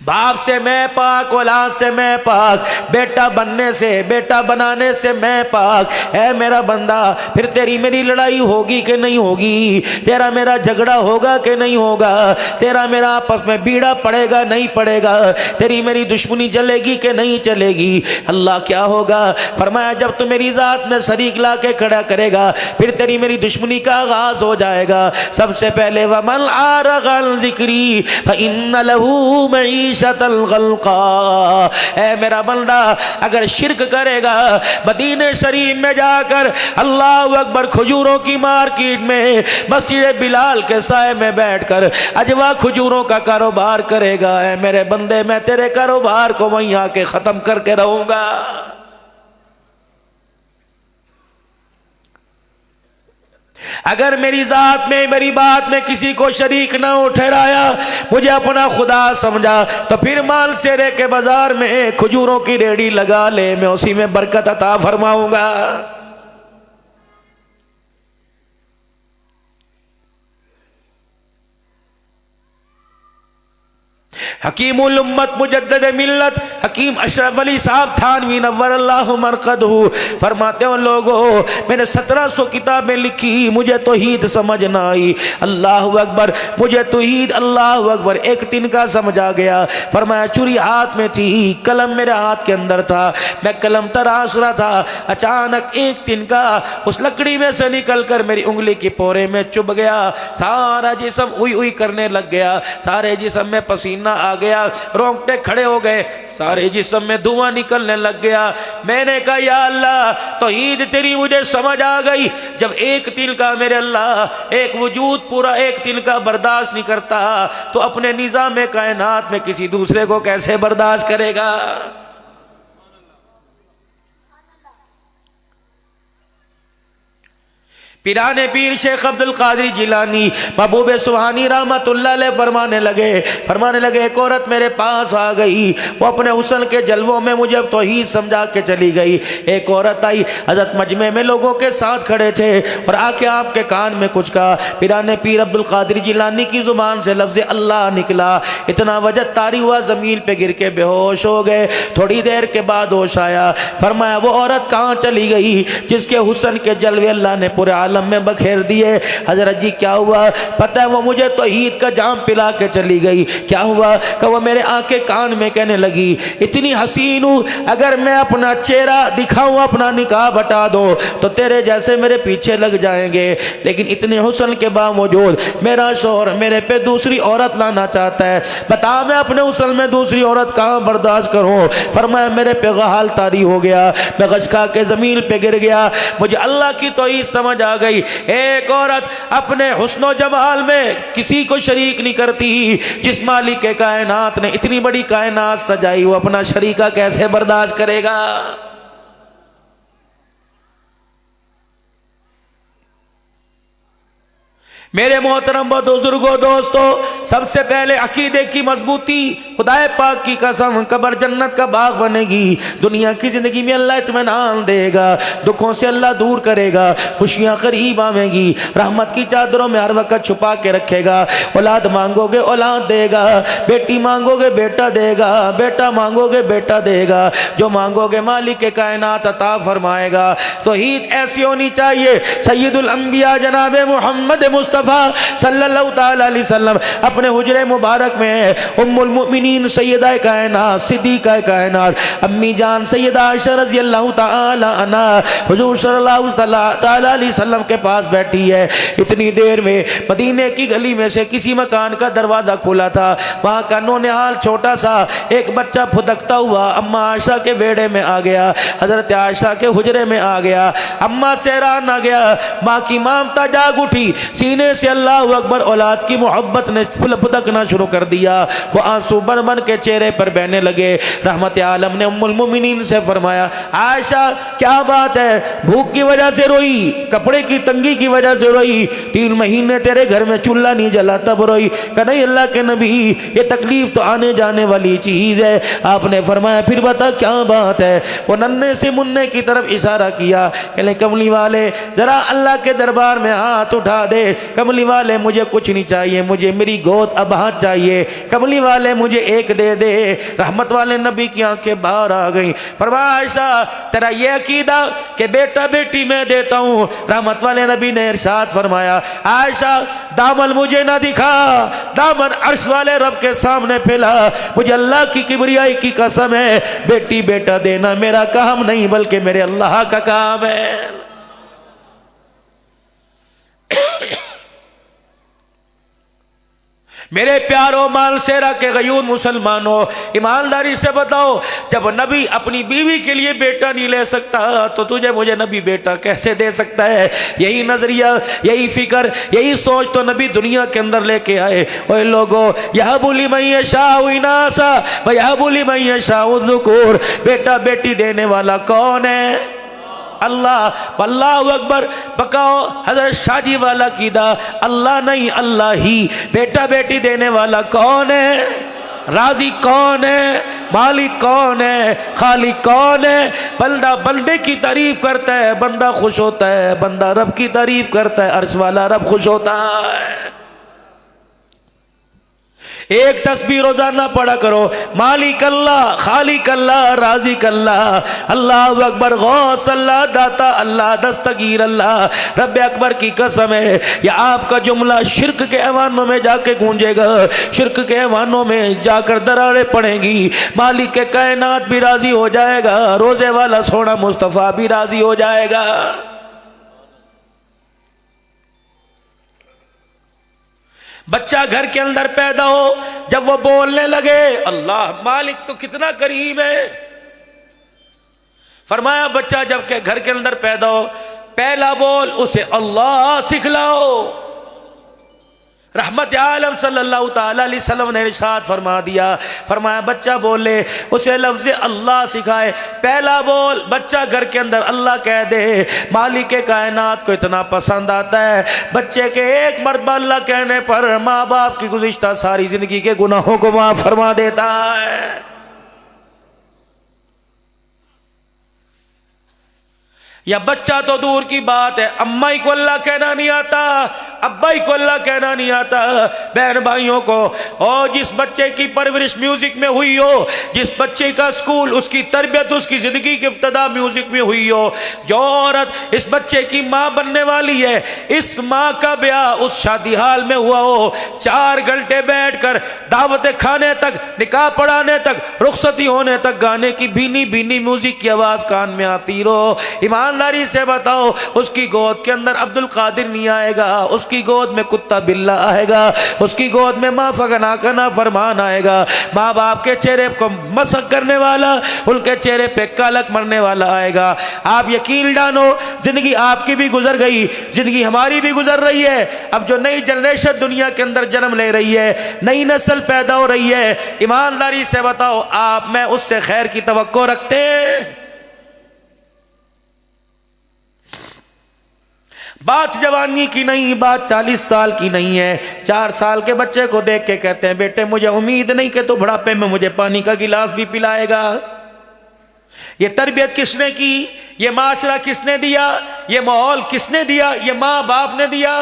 باپ سے میں پاک، اولاد سے میں پاک، بیٹا بننے سے، بیٹا بنانے سے میں پاک۔ اے میرا بندہ پھر تیری میری لڑائی ہوگی کہ نہیں ہوگی؟ تیرا میرا جھگڑا ہوگا کہ نہیں ہوگا؟ تیرا میرا آپس میں بیڑا پڑے گا نہیں پڑے گا؟ تیری میری دشمنی چلے گی کہ نہیں چلے گی؟ اللہ کیا ہوگا؟ فرمایا جب تو میری ذات میں شریک لا کے کھڑا کرے گا پھر تیری میری دشمنی کا آغاز ہو جائے گا۔ سب سے پہلے وَمَنْ أَعْرَضَ عَنْ ذِكْرِي فَإِنَّ لَهُ مَعِيشَةً ضَنْكًا۔ اے میرا بندہ اگر شرک کرے گا مدینہ شریف میں جا کر اللہ اکبر کھجوروں کی مارکیٹ میں مسجد بلال کے سائے میں بیٹھ کر اجوا کھجوروں کا کاروبار کرے گا، اے میرے بندے میں تیرے کاروبار کو وہیں آ کے ختم کر کے رہوں گا۔ اگر میری ذات میں میری بات میں کسی کو شریک نہ ہو ٹھہرایا، مجھے اپنا خدا سمجھا، تو پھر مال سیرے کے بازار میں کھجوروں کی ریڑھی لگا لے، میں اسی میں برکت عطا فرماؤں گا۔ حکیم الامت مجدد ملت حکیم اشرف علی صاحب تھانوی نور اللہ مرقدہ فرماتے ہیں لوگوں میں نے 1700 کتابیں لکھی، مجھے توحید سمجھ نہ آئی، اللہ اکبر، مجھے توحید اللہ اکبر ایک دن کا سمجھ آ گیا۔ فرمایا چوری ہاتھ میں تھی، قلم میرے ہاتھ کے اندر تھا، میں قلم تراش رہا تھا، اچانک ایک دن کا اس لکڑی میں سے نکل کر میری انگلی کی پورے میں چبھ گیا، سارا جسم اوئی اوئی کرنے لگ گیا، سارے جسم میں پسینہ آ گیا، رونگٹے کھڑے ہو گئے، سارے جسم میں دھواں نکلنے لگ گیا۔ میں نے کہا یا اللہ توحید تیری مجھے سمجھ آ گئی، جب ایک دن کا میرے اللہ ایک وجود پورا ایک دن کا برداشت نہیں کرتا تو اپنے نظام کائنات میں کسی دوسرے کو کیسے برداشت کرے گا؟ پیران پیر شیخ عبد القادر جیلانی محبوب سبحانی رحمت اللہ علیہ فرمانے لگے ایک عورت میرے پاس آ گئی، وہ اپنے حسن کے جلووں میں مجھے توحید سمجھا کے چلی گئی۔ ایک عورت آئی، حضرت مجمع میں لوگوں کے ساتھ کھڑے تھے اور آ کے آپ کے کان میں کچھ کہا، پیران پیر عبد القادر جیلانی کی زبان سے لفظ اللہ نکلا، اتنا وجد طاری ہوا، زمین پہ گر کے بے ہوش ہو گئے۔ تھوڑی دیر کے بعد ہوش آیا، فرمایا وہ عورت کہاں چلی گئی جس کے حسن کے جلوے اللہ نے پورے عالم میں بکھیر دیے؟ حضرت جی کیا ہوا؟ پتہ ہے وہ مجھے توحید کا جام پلا کے چلی گئی۔ کیا ہوا؟ کہ وہ میرے آنکھیں کان میں کہنے لگی اتنی حسین ہوں، اگر میں اپنا چہرہ دکھاؤں اپنا نقاب ہٹا دو تو تیرے جیسے میرے پیچھے لگ جائیں گے، لیکن اتنے حسن کے باوجود میرا شوہر میرے پہ دوسری عورت لانا چاہتا ہے، بتا میں اپنے حسن میں دوسری عورت کہاں برداشت کروں؟ فرمایا میرے پہ غحال طاری ہو گیا، میں غش کھا کے زمین پہ گر گیا، مجھے اللہ کی توحید سمجھ آ گئی۔ ایک عورت اپنے حسن و جمال میں کسی کو شریک نہیں کرتی، جس مالک کے کائنات نے اتنی بڑی کائنات سجائی وہ اپنا شریکہ کیسے برداشت کرے گا؟ میرے محترم بزرگوں دوستو، سب سے پہلے عقیدے کی مضبوطی، خدا پاک کی قسم قبر جنت کا باغ بنے گی، دنیا کی زندگی میں اللہ اطمینان دے گا، دکھوں سے اللہ دور کرے گا، خوشیاں قریب آویں گی، رحمت کی چادروں میں ہر وقت چھپا کے رکھے گا، اولاد مانگو گے اولاد دے گا، بیٹی مانگو گے بیٹا دے گا، بیٹا مانگو گے بیٹا دے گا، جو مانگو گے مالک کے کائنات عطا فرمائے گا۔ توحید ایسی ہونی چاہیے، سید الانبیاء جناب محمد مصطفیٰ صلی اللہ تعالی علیہ وسلم اپنے حجرے مبارک میں ام المؤمنین سیدہ کائنات صدیقہ کائنات امی جان سیدہ عائشہ رضی اللہ تعالی عنہا حضور صلی اللہ تعالی علیہ وسلم کے پاس بیٹھی ہے۔ اتنی دیر میں مدینے کی گلی میں سے کسی مکان کا دروازہ کھلا تھا، وہاں کا نونہال چھوٹا سا ایک بچہ پھدکتا ہوا اما عائشہ کے بیڑے میں آ گیا، حضرت عائشہ کے حجرے میں آ گیا، اما سیران آ گیا، ماں کی مامتا جاگ اٹھی، سینے سے اللہ اکبر اولاد کی محبت نے پھدکنا شروع کر دیا، وہ آنسو بن بن کے چہرے پر بہنے لگے۔ رحمت عالم نے ام المؤمنین سے فرمایا عائشہ کیا بات ہے؟ بھوک کی وجہ سے روئی، کپڑے کی تنگی کی وجہ سے روئی، 3 مہینے تیرے گھر میں چولہا نہیں جلا تب روئی؟ کہ نہیں اللہ کے نبی یہ تکلیف تو آنے جانے والی چیز ہے۔ آپ نے فرمایا پھر بتا کیا بات ہے؟ وہ ننھے سے مننے کی طرف اشارہ کیا کہ کملی والے ذرا اللہ کے دربار میں ہاتھ اٹھا دے، کملی والے مجھے کچھ نہیں چاہیے، مجھے میری گود اب ہاتھ چاہیے، کملی والے مجھے ایک دے دے۔ رحمت والے نبی کی آنکھیں باہر آ گئیں، فرمایا عائشہ تیرا یہ عقیدہ کہ بیٹا بیٹی میں دیتا ہوں؟ رحمت والے نبی نے ارشاد فرمایا عائشہ دامن مجھے نہ دکھا، دامن عرش والے رب کے سامنے پھیلا، مجھے اللہ کی کبریائی کی قسم ہے بیٹی بیٹا دینا میرا کام نہیں بلکہ میرے اللہ کا کام ہے۔ میرے پیاروں مالشیرہ کے غیور مسلمانوں، ایمانداری سے بتاؤ جب نبی اپنی بیوی کے لیے بیٹا نہیں لے سکتا تو تجھے مجھے نبی بیٹا کیسے دے سکتا ہے؟ یہی نظریہ، یہی فکر، یہی سوچ تو نبی دنیا کے اندر لے کے آئے۔ اوے لوگو یہب لمن یشاء اناسا ویہب لمن یشاء الذکور، بیٹا بیٹی دینے والا کون ہے؟ اللہ اللہ اکبر پکاؤ حضرت شاہ جی والا قیدا اللہ نہیں اللہ ہی بیٹا بیٹی دینے والا کون ہے راضی کون ہے مالک کون ہے خالق کون ہے بندہ بندے کی تعریف کرتا ہے بندہ خوش ہوتا ہے بندہ رب کی تعریف کرتا ہے عرش والا رب خوش ہوتا ہے ایک تسبیح روزانہ پڑھا کرو مالک اللہ خالق اللہ رازق اللہ اللہ اکبر غوث اللہ داتا اللہ دستگیر اللہ رب اکبر کی قسم ہے یہ آپ کا جملہ شرک کے ایوانوں میں جا کے گونجے گا شرک کے ایوانوں میں جا کر دراڑیں پڑیں گی مالک کے کائنات بھی راضی ہو جائے گا روزے والا سونا مصطفیٰ بھی راضی ہو جائے گا بچہ گھر کے اندر پیدا ہو جب وہ بولنے لگے اللہ مالک تو کتنا کریم ہے فرمایا بچہ جب کہ گھر کے اندر پیدا ہو پہلا بول اسے اللہ سکھلاؤ رحمت عالم صلی اللہ تعالی علیہ وسلم نے ارشاد فرما دیا فرمایا بچہ بولے اسے لفظ اللہ سکھائے پہلا بول بچہ گھر کے اندر اللہ کہہ دے مالک کائنات کو اتنا پسند آتا ہے بچے کے ایک مرتبہ اللہ کہنے پر ماں باپ کی گزشتہ ساری زندگی کے گناہوں کو معاف فرما دیتا ہے یا بچہ تو دور کی بات ہے امائی کو اللہ کہنا نہیں آتا ابائی کو اللہ کہنا نہیں آتا بہن بھائیوں کو اور جس بچے کی پرورش میوزک میں ہوئی ہو جس بچے کا سکول اس کی تربیت اس کی زندگی کی ابتدا میوزک میں ہوئی ہو جو عورت اس بچے کی ماں بننے والی ہے اس ماں کا بیاہ اس شادی حال میں ہوا ہو 4 گھنٹے بیٹھ کر دعوت کھانے تک نکاح پڑھانے تک رخصتی ہونے تک گانے کی بھینی بھینی میوزک کی آواز کان میں آتی رہو ایمانداری سے بتاؤ اس کی گود کے اندر عبد القادر نہیں آئے گا اس کی گود میں کتا بلہ آئے گا اس کی گود میں ماں فغنا کا نافرمان آئے گا ماں باپ کے چہرے کو مسخ کرنے والا ان کے چہرے پہ کالک مرنے والا آئے گا آپ یقین جانو زندگی آپ کی بھی گزر گئی زندگی ہماری بھی گزر رہی ہے اب جو نئی جنریشن دنیا کے اندر جنم لے رہی ہے نئی نسل پیدا ہو رہی ہے ایمانداری سے بتاؤ آپ میں اس سے خیر کی توقع رکھتے ہیں بات جوانی کی نہیں بات 40 سال کی نہیں ہے 4 سال کے بچے کو دیکھ کے کہتے ہیں بیٹے مجھے امید نہیں کہ تو بڑھاپے میں مجھے پانی کا گلاس بھی پلائے گا یہ تربیت کس نے کی یہ معاشرہ کس نے دیا یہ ماحول کس نے دیا یہ ماں باپ نے دیا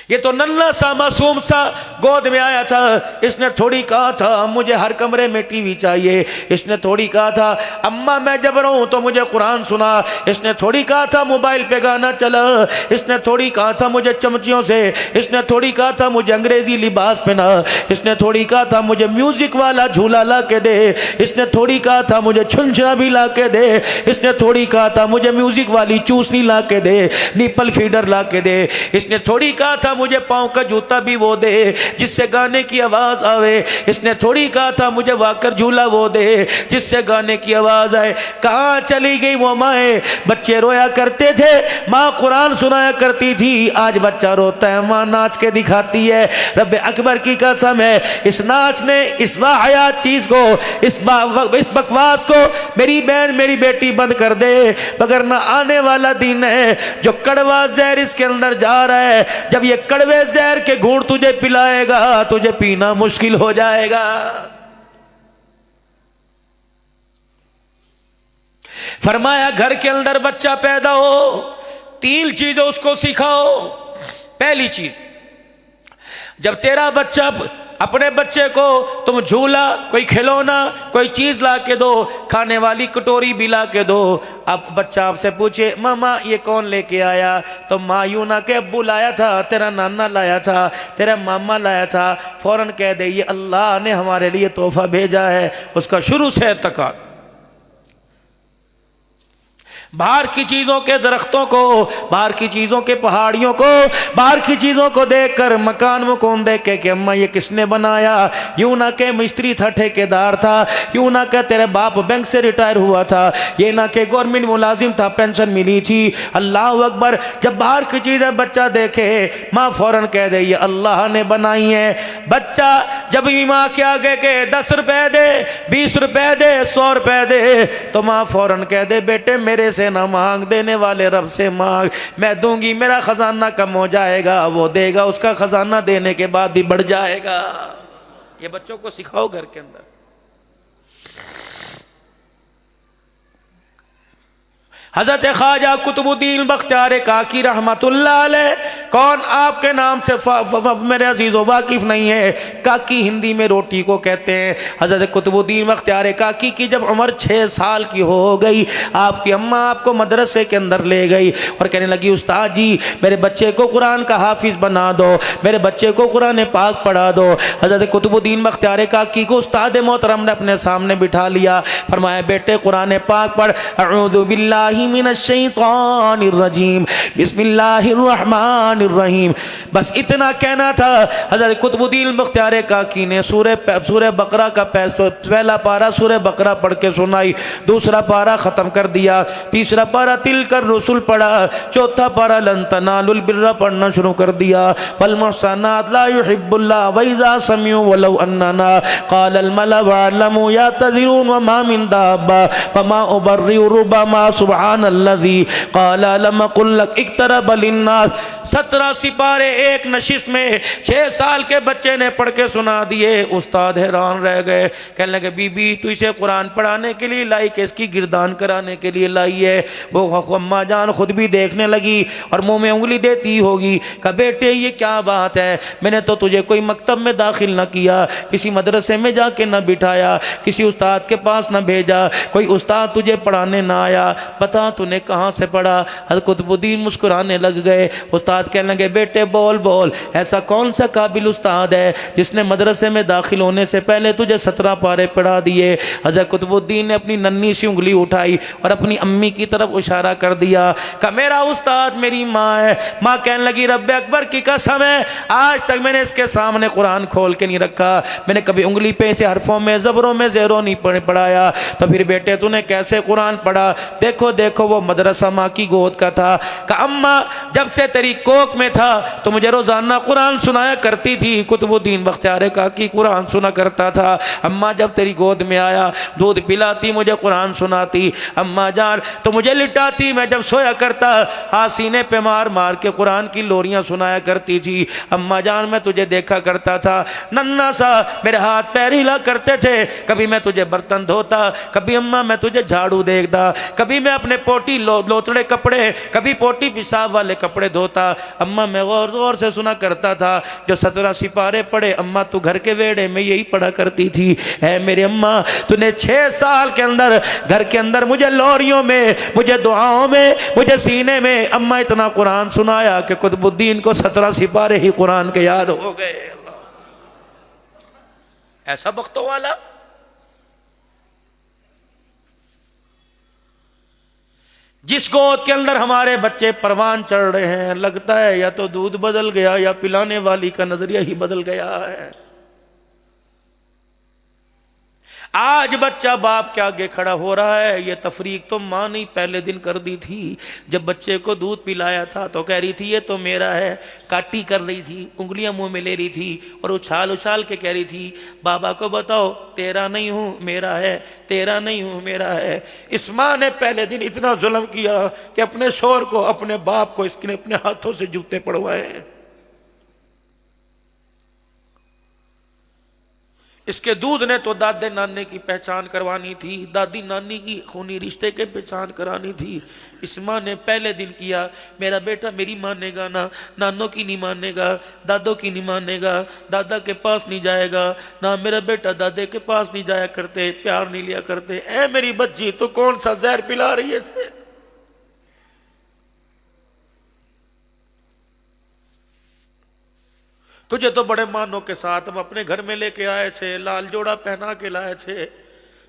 یہ تو ننھا سا معصوم سا گود میں آیا تھا اس نے تھوڑی کہا تھا مجھے ہر کمرے میں ٹی وی چاہیے اس نے تھوڑی کہا تھا اماں میں جب رہوں تو مجھے قرآن سنا اس نے تھوڑی کہا تھا موبائل پہ گانا چلا اس نے تھوڑی کہا تھا مجھے چمچیوں سے اس نے تھوڑی کہا تھا مجھے انگریزی لباس پہنا اس نے تھوڑی کہا تھا مجھے میوزک والا جھولا لا کے دے اس نے تھوڑی کہا تھا مجھے چھنچھنا بھی لا کے دے اس نے تھوڑی کہا تھا مجھے میوزک والی چوسنی لا کے دے نیپل فیڈر لا کے دے اس نے تھوڑی کہا تھا مجھے پاؤں کا جوتا بھی وہ دے جس سے گانے کی آواز آوے اس نے تھوڑی کہا تھا مجھے واکر جھولا وہ دے جس سے گانے کی آواز آئے کہاں چلی گئی وہ مائیں بچے رویا کرتے تھے ماں قرآن سنایا کرتی تھی آج بچہ روتا ہے ماں ناچ کے دکھاتی ہے رب اکبر کی قسم ہے اس ناچ نے اس واحیات چیز کو اس بکواس کو میری بہن میری بیٹی بند کر دے مگر نہ آنے والا دن ہے جو کڑوا زہر اس کے اندر جا رہا ہے جب یہ کڑوے زہر کے گھونٹ تجھے پلائے گا تجھے پینا مشکل ہو جائے گا فرمایا گھر کے اندر بچہ پیدا ہو 3 چیزیں اس کو سکھاؤ پہلی چیز جب تیرا بچہ اپنے بچے کو تم جھولا کوئی کھلونا کوئی چیز لا کے دو کھانے والی کٹوری بھی لا کے دو اب بچہ آپ سے پوچھے ماما یہ کون لے کے آیا تو ماں یوں نہ کہ ابو لایا تھا تیرا نانا لایا تھا تیرا ماما لایا تھا فوراً کہہ دے یہ اللہ نے ہمارے لیے تحفہ بھیجا ہے اس کا شروع سے ارتقا باہر کی چیزوں کے درختوں کو، باہر کی چیزوں کے پہاڑیوں کو، باہر کی چیزوں کو دیکھ کر مکان مکون دیکھ کے کہ اماں یہ کس نے بنایا؟ یوں نہ کہ مستری تھا، ٹھیکیدار تھا، یوں نہ کہ تیرے باپ بینک سے ریٹائر ہوا تھا، یہ نہ کہ گورنمنٹ ملازم تھا، پینشن ملی تھی۔ اللہ اکبر! جب باہر کی چیزیں بچہ دیکھے، ماں فوراً کہہ دے یہ اللہ نے بنائی ہے۔ بچہ جب بھی ماں کے آگے کہ 10 روپے دے، 20 روپے دے، 100 روپے دے، تو ماں فوراً کہہ دے بیٹے میرے سے نہ مانگ، دینے والے رب سے مانگ، میں دوں گی، میرا خزانہ کم ہو جائے گا، وہ دے گا، اس کا خزانہ دینے کے بعد بھی بڑھ جائے گا۔ یہ بچوں کو سکھاؤ گھر کے اندر۔ حضرت خواجہ قطب الدین بختیار کاکی رحمت اللہ علیہ، کون آپ کے نام سے میرے عزیزوں واقف نہیں ہے؟ کاکی ہندی میں روٹی کو کہتے ہیں۔ حضرت قطب الدین بختیار کاکی کی جب عمر 6 سال کی ہو گئی، آپ کی اماں آپ کو مدرسے کے اندر لے گئی اور کہنے لگی استاد جی میرے بچے کو قرآن کا حافظ بنا دو، میرے بچے کو قرآن پاک پڑھا دو۔ حضرت قطب الدین بختیار کاکی کو استاد محترم نے اپنے سامنے بٹھا لیا، فرمایا بیٹے قرآن پاک پڑھ، اعوذ باللہ من الشیطان الرجیم، بسم اللہ الرحمن الرحیم، بس اتنا کہنا تھا۔ حضرت قطب الدین بختیار کاکی نے سورہ بقرہ کا پہلا پارہ سورہ بقرہ پڑھ کے سنائی، دوسرا پارہ ختم کر دیا، تیسرا پارہ تلک الرسل پڑھا، چوتھا پارہ لن تنالوا البر پڑھنا شروع کر دیا۔ والمحصنات لا يحب الله وإذا سمعوا ولو أننا قال الملأ واعلموا يعتذرون وما من دابة وما أبرئ ربما سبحان الذي قال لم اقل لك اقترب للناس۔ 17 سپارے ایک نشست میں 6 سال کے بچے نے پڑھ کے سنا دیے۔ استاد حیران رہ گئے، کہنے لگے بی بی تو اسے قرآن پڑھانے کے لیے لائی کہ اس کی گردان کرانے کے لیے لائی ہے؟ وہ اماں جان خود بھی دیکھنے لگی اور منہ میں انگلی دیتی ہوگی، کہا بیٹے یہ کیا بات ہے؟ میں نے تو تجھے کوئی مکتب میں داخل نہ کیا، کسی مدرسے میں جا کے نہ بٹھایا، کسی استاد کے پاس نہ بھیجا، کوئی استاد تجھے پڑھانے نہ آیا، بتا تو نے کہاں سے پڑھا؟ حضرت قطب الدین مسکرانے لگ گئے۔ استاد کہنے لگے بیٹے بول بول، ایسا کون سا قابل استاد ہے جس نے مدرسے میں داخل ہونے سے پہلے تجھے 17 پارے پڑھا دیے؟ حضرت قطب الدین نے اپنی ننھی سی انگلی اٹھائی اور اپنی امی کی طرف اشارہ کر دیا کہ میرا استاد میری ماں ہے۔ ماں کہنے لگی رب اکبر کی قسم ہے آج تک میں نے اس کے سامنے قرآن کھول کے نہیں رکھا، میں نے کبھی انگلی پہ سے حرفوں میں زبروں میں زیروں نہیں پڑھایا، تو پھر بیٹے تو نے کیسے قرآن پڑھا؟ دیکھو دیکھو وہ مدرسہ ماں کی گود کا تھا کہ اماں جب سے تیری کوک میں تھا تو مجھے روزانہ قرآن سنایا کرتی تھی۔ قطب الدین بختیار کاکی قرآن سنا کرتا تھا۔ اماں جب تیری گود میں آیا دودھ پلاتی، مجھے قرآن سناتی، اماں جان تو مجھے لٹاتی، میں جب سویا کرتا ہاتھ سینے پہ مار مار کے قرآن کی لوریاں سنایا کرتی تھی۔ اماں جان میں تجھے دیکھا کرتا تھا، ننھا سا میرے ہاتھ پیر ہلا کرتے تھے، کبھی میں تجھے برتن دھوتا، کبھی اماں میں تجھے جھاڑو دیکھتا، کبھی میں اپنے پوٹی لوتڑے کپڑے، کبھی پوٹی پیشاب والے کپڑے دھوتا۔ اماں میں غور غور سے سنا کرتا تھا، جو 17 سپارے پڑھے اماں تو گھر کے ویڑے میں یہی پڑھا کرتی تھی۔ اے میرے اماں تو نے 6 سال کے اندر گھر کے اندر مجھے لوریوں میں، مجھے دعاؤں میں، مجھے سینے میں اماں اتنا قرآن سنایا کہ قطب الدین کو 17 سپارے ہی قرآن کے یاد ہو گئے۔ ایسا بختوں والا جس گود کے اندر ہمارے بچے پروان چڑھ رہے ہیں، لگتا ہے یا تو دودھ بدل گیا یا پلانے والی کا نظریہ ہی بدل گیا ہے۔ آج بچہ باپ کے آگے کھڑا ہو رہا ہے، یہ تفریق تو ماں نہیں پہلے دن کر دی تھی۔ جب بچے کو دودھ پلایا تھا تو کہہ رہی تھی یہ تو میرا ہے، کاٹی کر رہی تھی، انگلیاں منہ میں لے رہی تھی اور اچھال اچھال کے کہہ رہی تھی بابا کو بتاؤ تیرا نہیں ہوں میرا ہے، تیرا نہیں ہوں میرا ہے۔ اس ماں نے پہلے دن اتنا ظلم کیا کہ اپنے شوہر کو، اپنے باپ کو اس نے اپنے ہاتھوں سے جوتے پڑوائے۔ اس کے دودھ نے تو دادے نانے کی پہچان کروانی تھی، دادی نانی کی خونی رشتے کے پہچان کرانی تھی۔ اس ماں نے پہلے دن کیا، میرا بیٹا میری مانے گا نہ، نانوں کی نہیں مانے گا، دادوں کی نہیں مانے گا، دادا کے پاس نہیں جائے گا نہ، میرا بیٹا دادے کے پاس نہیں جایا کرتے، پیار نہیں لیا کرتے۔ اے میری بچی تو کون سا زہر پلا رہی ہے اسے؟ تجھے تو بڑے مانوں کے ساتھ ہم اپنے گھر میں لے کے آئے تھے، لال جوڑا پہنا کے لائے تھے،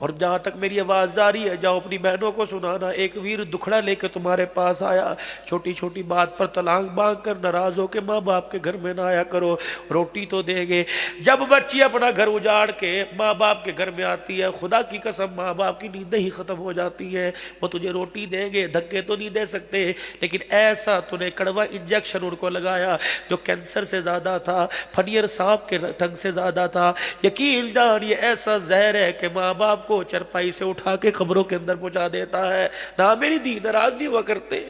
اور جہاں تک میری آواز جاری ہے جاؤ اپنی بہنوں کو سنانا، ایک ویر دکھڑا لے کے تمہارے پاس آیا، چھوٹی چھوٹی بات پر طلاق مانگ کر ناراض ہو کے ماں باپ کے گھر میں نہ آیا کرو، روٹی تو دیں گے۔ جب بچی اپنا گھر اجاڑ کے ماں باپ کے گھر میں آتی ہے، خدا کی قسم ماں باپ کی نیندیں ہی ختم ہو جاتی ہیں۔ وہ تجھے روٹی دیں گے، دھکے تو نہیں دے سکتے، لیکن ایسا تو نے کڑوا انجیکشن ان کو لگایا جو کینسر سے زیادہ تھا، پھنیر سانپ کے ٹنگ سے زیادہ تھا۔ یقین جان یہ ایسا زہر ہے کہ ماں باپ کو چرپائی سے اٹھا کے قبروں کے اندر پہنچا دیتا ہے۔ نہ میری دی ناراض نہیں ہوا کرتے۔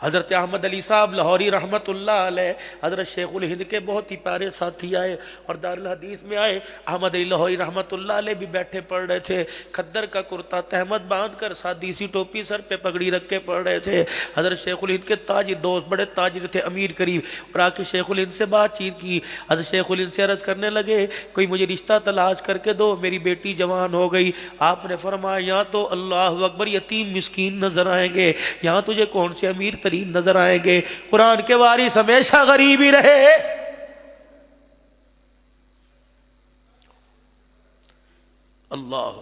حضرت احمد علی صاحب لاہوری رحمت اللہ علیہ حضرت شیخ الہند کے بہت ہی پیارے ساتھی آئے اور دارالحدیث میں آئے۔ احمد علی لاہوری رحمت اللہ علیہ بھی بیٹھے پڑھ رہے تھے، خدر کا کرتا تہمت باندھ کر سادی سی ٹوپی سر پہ پگڑی رکھ کے پڑھ رہے تھے۔ حضرت شیخ الہند کے تاجر دوست بڑے تاجر تھے امیر قریب، اور آ کے شیخ الہند سے بات چیت کی۔ حضرت شیخ الہند سے عرض کرنے لگے کوئی مجھے رشتہ تلاش کر کے دو، میری بیٹی جوان ہو گئی۔ آپ نے فرمایا یہاں تو اللہ اکبر یتیم مسکین نظر آئیں گے، یہاں تجھے کون سے امیر ترین نظر آئیں گے؟ قرآن کے وارث ہمیشہ غریب ہی رہے۔ اللہ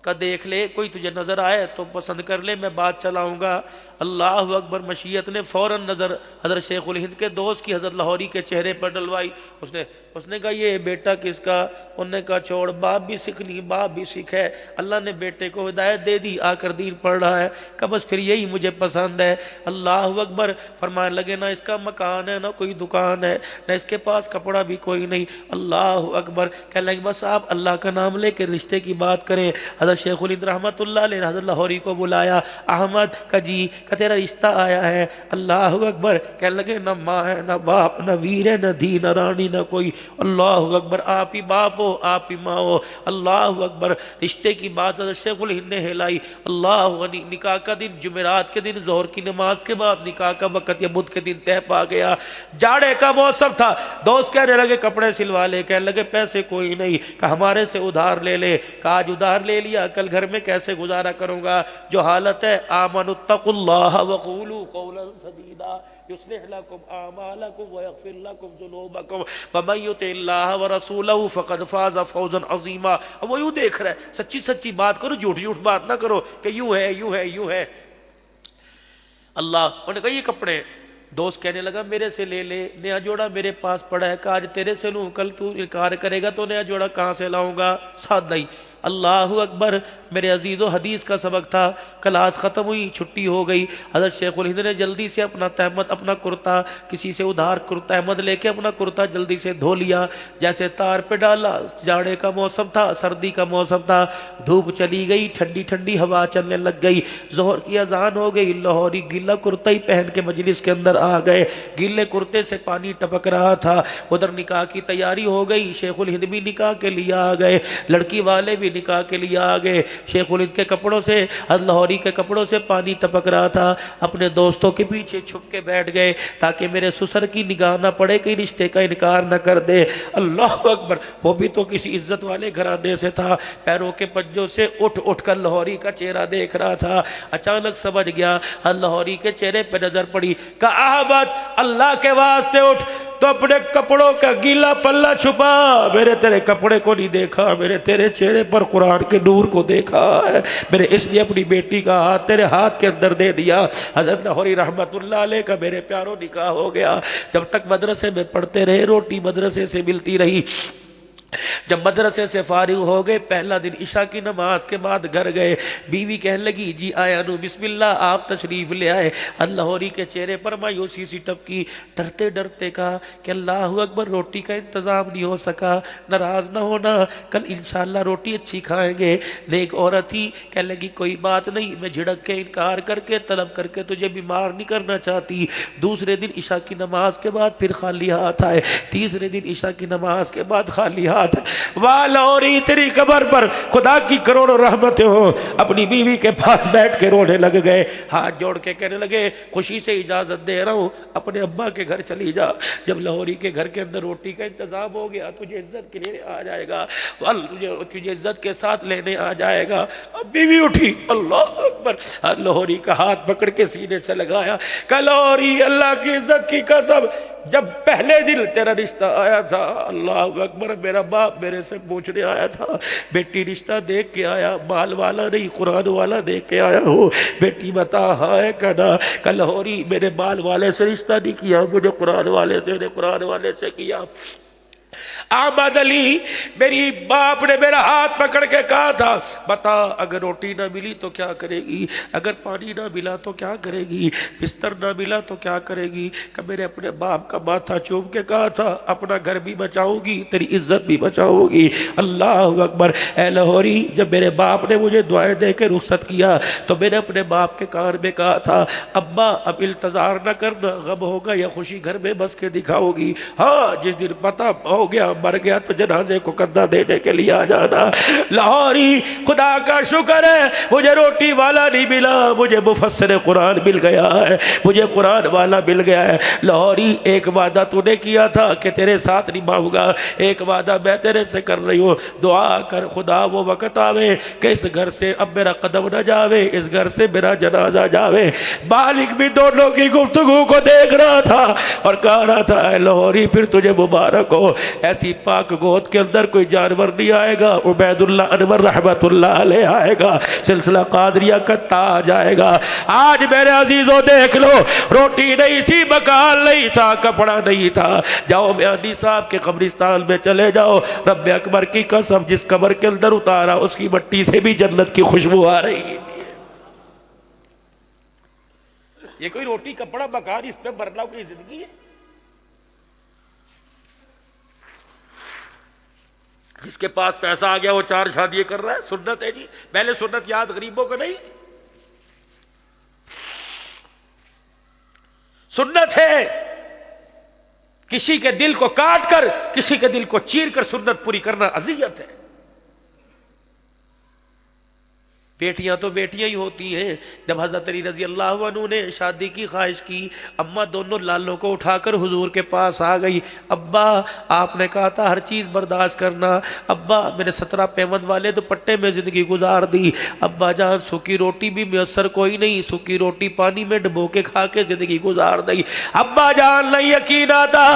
کا دیکھ لے، کوئی تجھے نظر آئے تو پسند کر لے، میں بات چلاؤں گا۔ اللہ اکبر، مشیت نے فوراً نظر حضرت شیخ الہند کے دوست کی حضرت لاہوری کے چہرے پر ڈلوائی۔ اس نے کہا یہ بیٹا کس کا؟ انہوں نے کہا چھوڑ، باپ بھی سکھ نہیں، باپ بھی سکھ ہے، اللہ نے بیٹے کو ہدایت دے دی، آ کر دین پڑھ رہا ہے، کہ بس پھر یہی مجھے پسند ہے۔ اللہ اکبر، فرمانے لگے نہ اس کا مکان ہے، نہ کوئی دکان ہے، نہ اس کے پاس کپڑا بھی کوئی نہیں۔ اللہ اکبر، کہنے لگے بس آپ اللہ کا نام لے کے رشتے کی بات کریں۔ حضرت شیخ الہند رحمت اللہ علیہ نے حضرت لاہوری کو بلایا، احمد کا جی کہ تیرا رشتہ آیا ہے۔ اللہ اکبر، کہنے لگے نہ ماں ہے، نہ باپ، نہ ویر ہے، نہ دھی، نہ رانی، نہ کوئی۔ اللہ اکبر، آپ ہی باپ ہو، آپ ہی ماں ہو۔ اللہ اکبر، رشتے کی بات حضرت شیخ الہند نے ہلائی۔ اللہ غنی، نکاح کا دن جمعرات کے دن ظہر کی نماز کے بعد نکاح کا وقت یا بدھ کے دن طے پا گیا۔ جاڑے کا موسم تھا، دوست کہنے لگے کپڑے سلوا لے، کہنے لگے پیسے کوئی نہیں، کہ ہمارے سے ادھار لے لے، کہ آج ادھار لے لیا کل گھر میں کیسے گزارا کروں گا؟ جو حالت ہے آمنوا اتقوا اللہ وقولوا قولا سدیدا یصلح لکم اعمالکم ویغفر لکم ذنوبکم ومن یطع اللہ ورسولہ فقد فاز فوزا عظیما۔ اب وہ یوں دیکھ رہا ہے، سچی سچی بات کرو، جھوٹ جھوٹ بات نہ کرو کہ یوں ہے یوں ہے یوں ہے۔ اللہ انہوں نے کہا یہ کپڑے، دوست کہنے لگا میرے سے لے لے، نیا جوڑا میرے پاس پڑا ہے، کہ آج تیرے سے لوں، کل تو انکار کرے گا تو نیا جوڑا کہاں سے لاؤں گا؟ سادہ ہی۔ اللہ اکبر، میرے عزیز و حدیث کا سبق تھا، کلاس ختم ہوئی، چھٹی ہو گئی، حضرت شیخ الہند نے جلدی سے اپنا تہمت، اپنا کرتا، کسی سے ادھار کرتا احمد لے کے اپنا کرتا جلدی سے دھو لیا، جیسے تار پہ ڈالا۔ جاڑے کا موسم تھا، سردی کا موسم تھا، دھوپ چلی گئی، ٹھنڈی ٹھنڈی ہوا چلنے لگ گئی، ظہر کی اذان ہو گئی۔ لاہوری گیلا کرتا ہی پہن کے مجلس کے اندر آ گئے، گیلے کرتے سے پانی ٹپک رہا تھا۔ ادھر نکاح کی تیاری ہو گئی، شیخ الہند بھی نکاح کے لیے آ گئے، لڑکی والے بھی نکاح کے لیے آ گئے۔ شیخ الہند کے کپڑوں سے، حضرت لاہوری کے کپڑوں سے پانی ٹپک رہا تھا، اپنے دوستوں کے پیچھے چھپ کے بیٹھ گئے تاکہ میرے سسر کی نگاہ نہ پڑے، کہ رشتے کا انکار نہ کر دے۔ اللہ اکبر، وہ بھی تو کسی عزت والے گھرانے سے تھا، پیروں کے پنجوں سے اٹھ اٹھ کر لاہوری کا چہرہ دیکھ رہا تھا۔ اچانک سمجھ گیا، حضرت لاہوری کے چہرے پہ نظر پڑی، کہا احمد اللہ کے واسطے اٹھ، تو اپنے کپڑوں کا گیلا پلہ چھپا، میرے تیرے کپڑے کو نہیں دیکھا، میرے تیرے چہرے پر قرآن کے نور کو دیکھا ہے، میرے اس لیے اپنی بیٹی کا ہاتھ تیرے ہاتھ کے اندر دے دیا۔ حضرت لاہوری رحمت اللہ علیہ کا میرے پیاروں نکاح ہو گیا۔ جب تک مدرسے میں پڑھتے رہے، روٹی مدرسے سے ملتی رہی۔ جب مدرسے سے فارغ ہو گئے، پہلا دن عشاء کی نماز کے بعد گھر گئے، بیوی کہنے لگی جی آیا نو، بسم اللہ، آپ تشریف لے آئے۔ لاہوری کے چہرے پر مایوسی سی ٹپکی، ڈرتے ڈرتے کہا کہ اللہ اکبر، روٹی کا انتظام نہیں ہو سکا، ناراض نہ ہونا، کل انشاءاللہ روٹی اچھی کھائیں گے۔ نیک عورت تھی، کہنے لگی کوئی بات نہیں، میں جھڑک کے انکار کر کے طلب کر کے تجھے بیمار نہیں کرنا چاہتی۔ دوسرے دن عشاء کی نماز کے بعد پھر خالی ہاتھ آئے، تیسرے دن عشاء کی نماز کے بعد خالی ہاتھ۔ واہ لاہوری، تیری قبر پر خدا کی کروڑوں رحمتیں ہوں۔ اپنی بیوی کے پاس بیٹھ کے رونے لگ گئے، ہاتھ جوڑ کے کہنے لگے خوشی سے اجازت دے رہا ہوں، اپنے ابا کے گھر چلی جا، جب لاہوری کے گھر کے اندر روٹی کا انتظام ہو گیا تجھے عزت کے لیے آ جائے گا، تجھے عزت کے ساتھ لینے آ جائے گا۔ اب بیوی اٹھی، اللہ اکبر، لاہوری کا ہاتھ پکڑ کے سینے سے لگایا کہ لاہوری اللہ کی عزت کی قسم، جب پہلے دن تیرا رشتہ آیا تھا، اللہ اکبر، میرا باپ میرے سے پوچھنے آیا تھا، بیٹی رشتہ دیکھ کے آیا، مال والا نہیں قرآن والا دیکھ کے آیا ہو، بیٹی بتا ہاں ہے کہنا، کل ہوری میرے مال والے سے رشتہ نہیں کیا، مجھے قرآن والے سے، نے قرآن والے سے کیا۔ احمد علی، میری باپ نے میرا ہاتھ پکڑ کے کہا تھا، بتا اگر روٹی نہ ملی تو کیا کرے گی، اگر پانی نہ ملا تو کیا کرے گی، بستر نہ ملا تو کیا کرے گی، کہ میرے اپنے باپ کا ماتھا چوم کے کہا تھا، اپنا گھر بھی بچاؤ گی، تیری عزت بھی بچاؤ گی۔ اللہ اکبر۔ اے لاہوری، جب میرے باپ نے مجھے دعائیں دے کے رخصت کیا تو میں نے اپنے باپ کے کان میں کہا تھا، ابا اب التظار نہ کرنا، غم ہوگا یا خوشی گھر میں بس کے دکھاؤ گی، ہاں جس دن پتہ ہو گیا مر گیا تو جنازے کو کندھا دینے کے لیے آ جانا۔ لاہوری، خدا کا شکر ہے مجھے روٹی والا نہیں ملا، مجھے مفسر قرآن مل گیا ہے، مجھے قرآن والا مل گیا ہے۔ لاہوری، ایک وعدہ تو نے کیا تھا کہ تیرے ساتھ نبھاؤں گا، ایک وعدہ میں تیرے سے کر رہی ہوں، دعا کر خدا وہ وقت آوے کہ اس گھر سے اب میرا قدم نہ جاوے، اس گھر سے میرا جنازہ جاوے۔ مالک بھی دونوں کی گفتگو کو دیکھ رہا تھا اور کہہ رہا تھا، اے لاہوری پھر تجھے مبارک ہو، ایسی پاک گود کے اندر کوئی جانور نہیں آئے گا، عبید اللہ انور رحمت اللہ علیہ آئے گا، سلسلہ قادریہ کا تاج آئے گا۔ آج میرے عزیزوں دیکھ لو، روٹی نہیں تھی، مکان نہیں تھا، کپڑا نہیں تھا، جاؤ میاں صاحب کے قبرستان میں چلے جاؤ، رب اکبر کی قسم جس قبر کے اندر اتارا اس کی مٹی سے بھی جنت کی خوشبو آ رہی ہے۔ یہ کوئی روٹی کپڑا مکان اس پہ مرنا کوئی زندگی ہے؟ جس کے پاس پیسہ آ گیا وہ 4 شادیاں کر رہا ہے، سنت ہے جی، پہلے سنت یاد غریبوں کو نہیں، سنت ہے کسی کے دل کو کاٹ کر، کسی کے دل کو چیر کر سنت پوری کرنا اذیت ہے۔ بیٹیاں تو بیٹیاں ہی ہوتی ہیں۔ جب حضرت علی رضی اللہ عنہ نے شادی کی خواہش کی، اماں دونوں لالوں کو اٹھا کر حضور کے پاس آ گئی، ابا آپ نے کہا تھا ہر چیز برداشت کرنا، ابا میں نے 17 پیوند والے دوپٹے میں زندگی گزار دی، ابا جان سوکھی روٹی بھی میسر کوئی نہیں، سوکھی روٹی پانی میں ڈبو کے کھا کے زندگی گزار دی، ابا جان نہیں یقین آتا،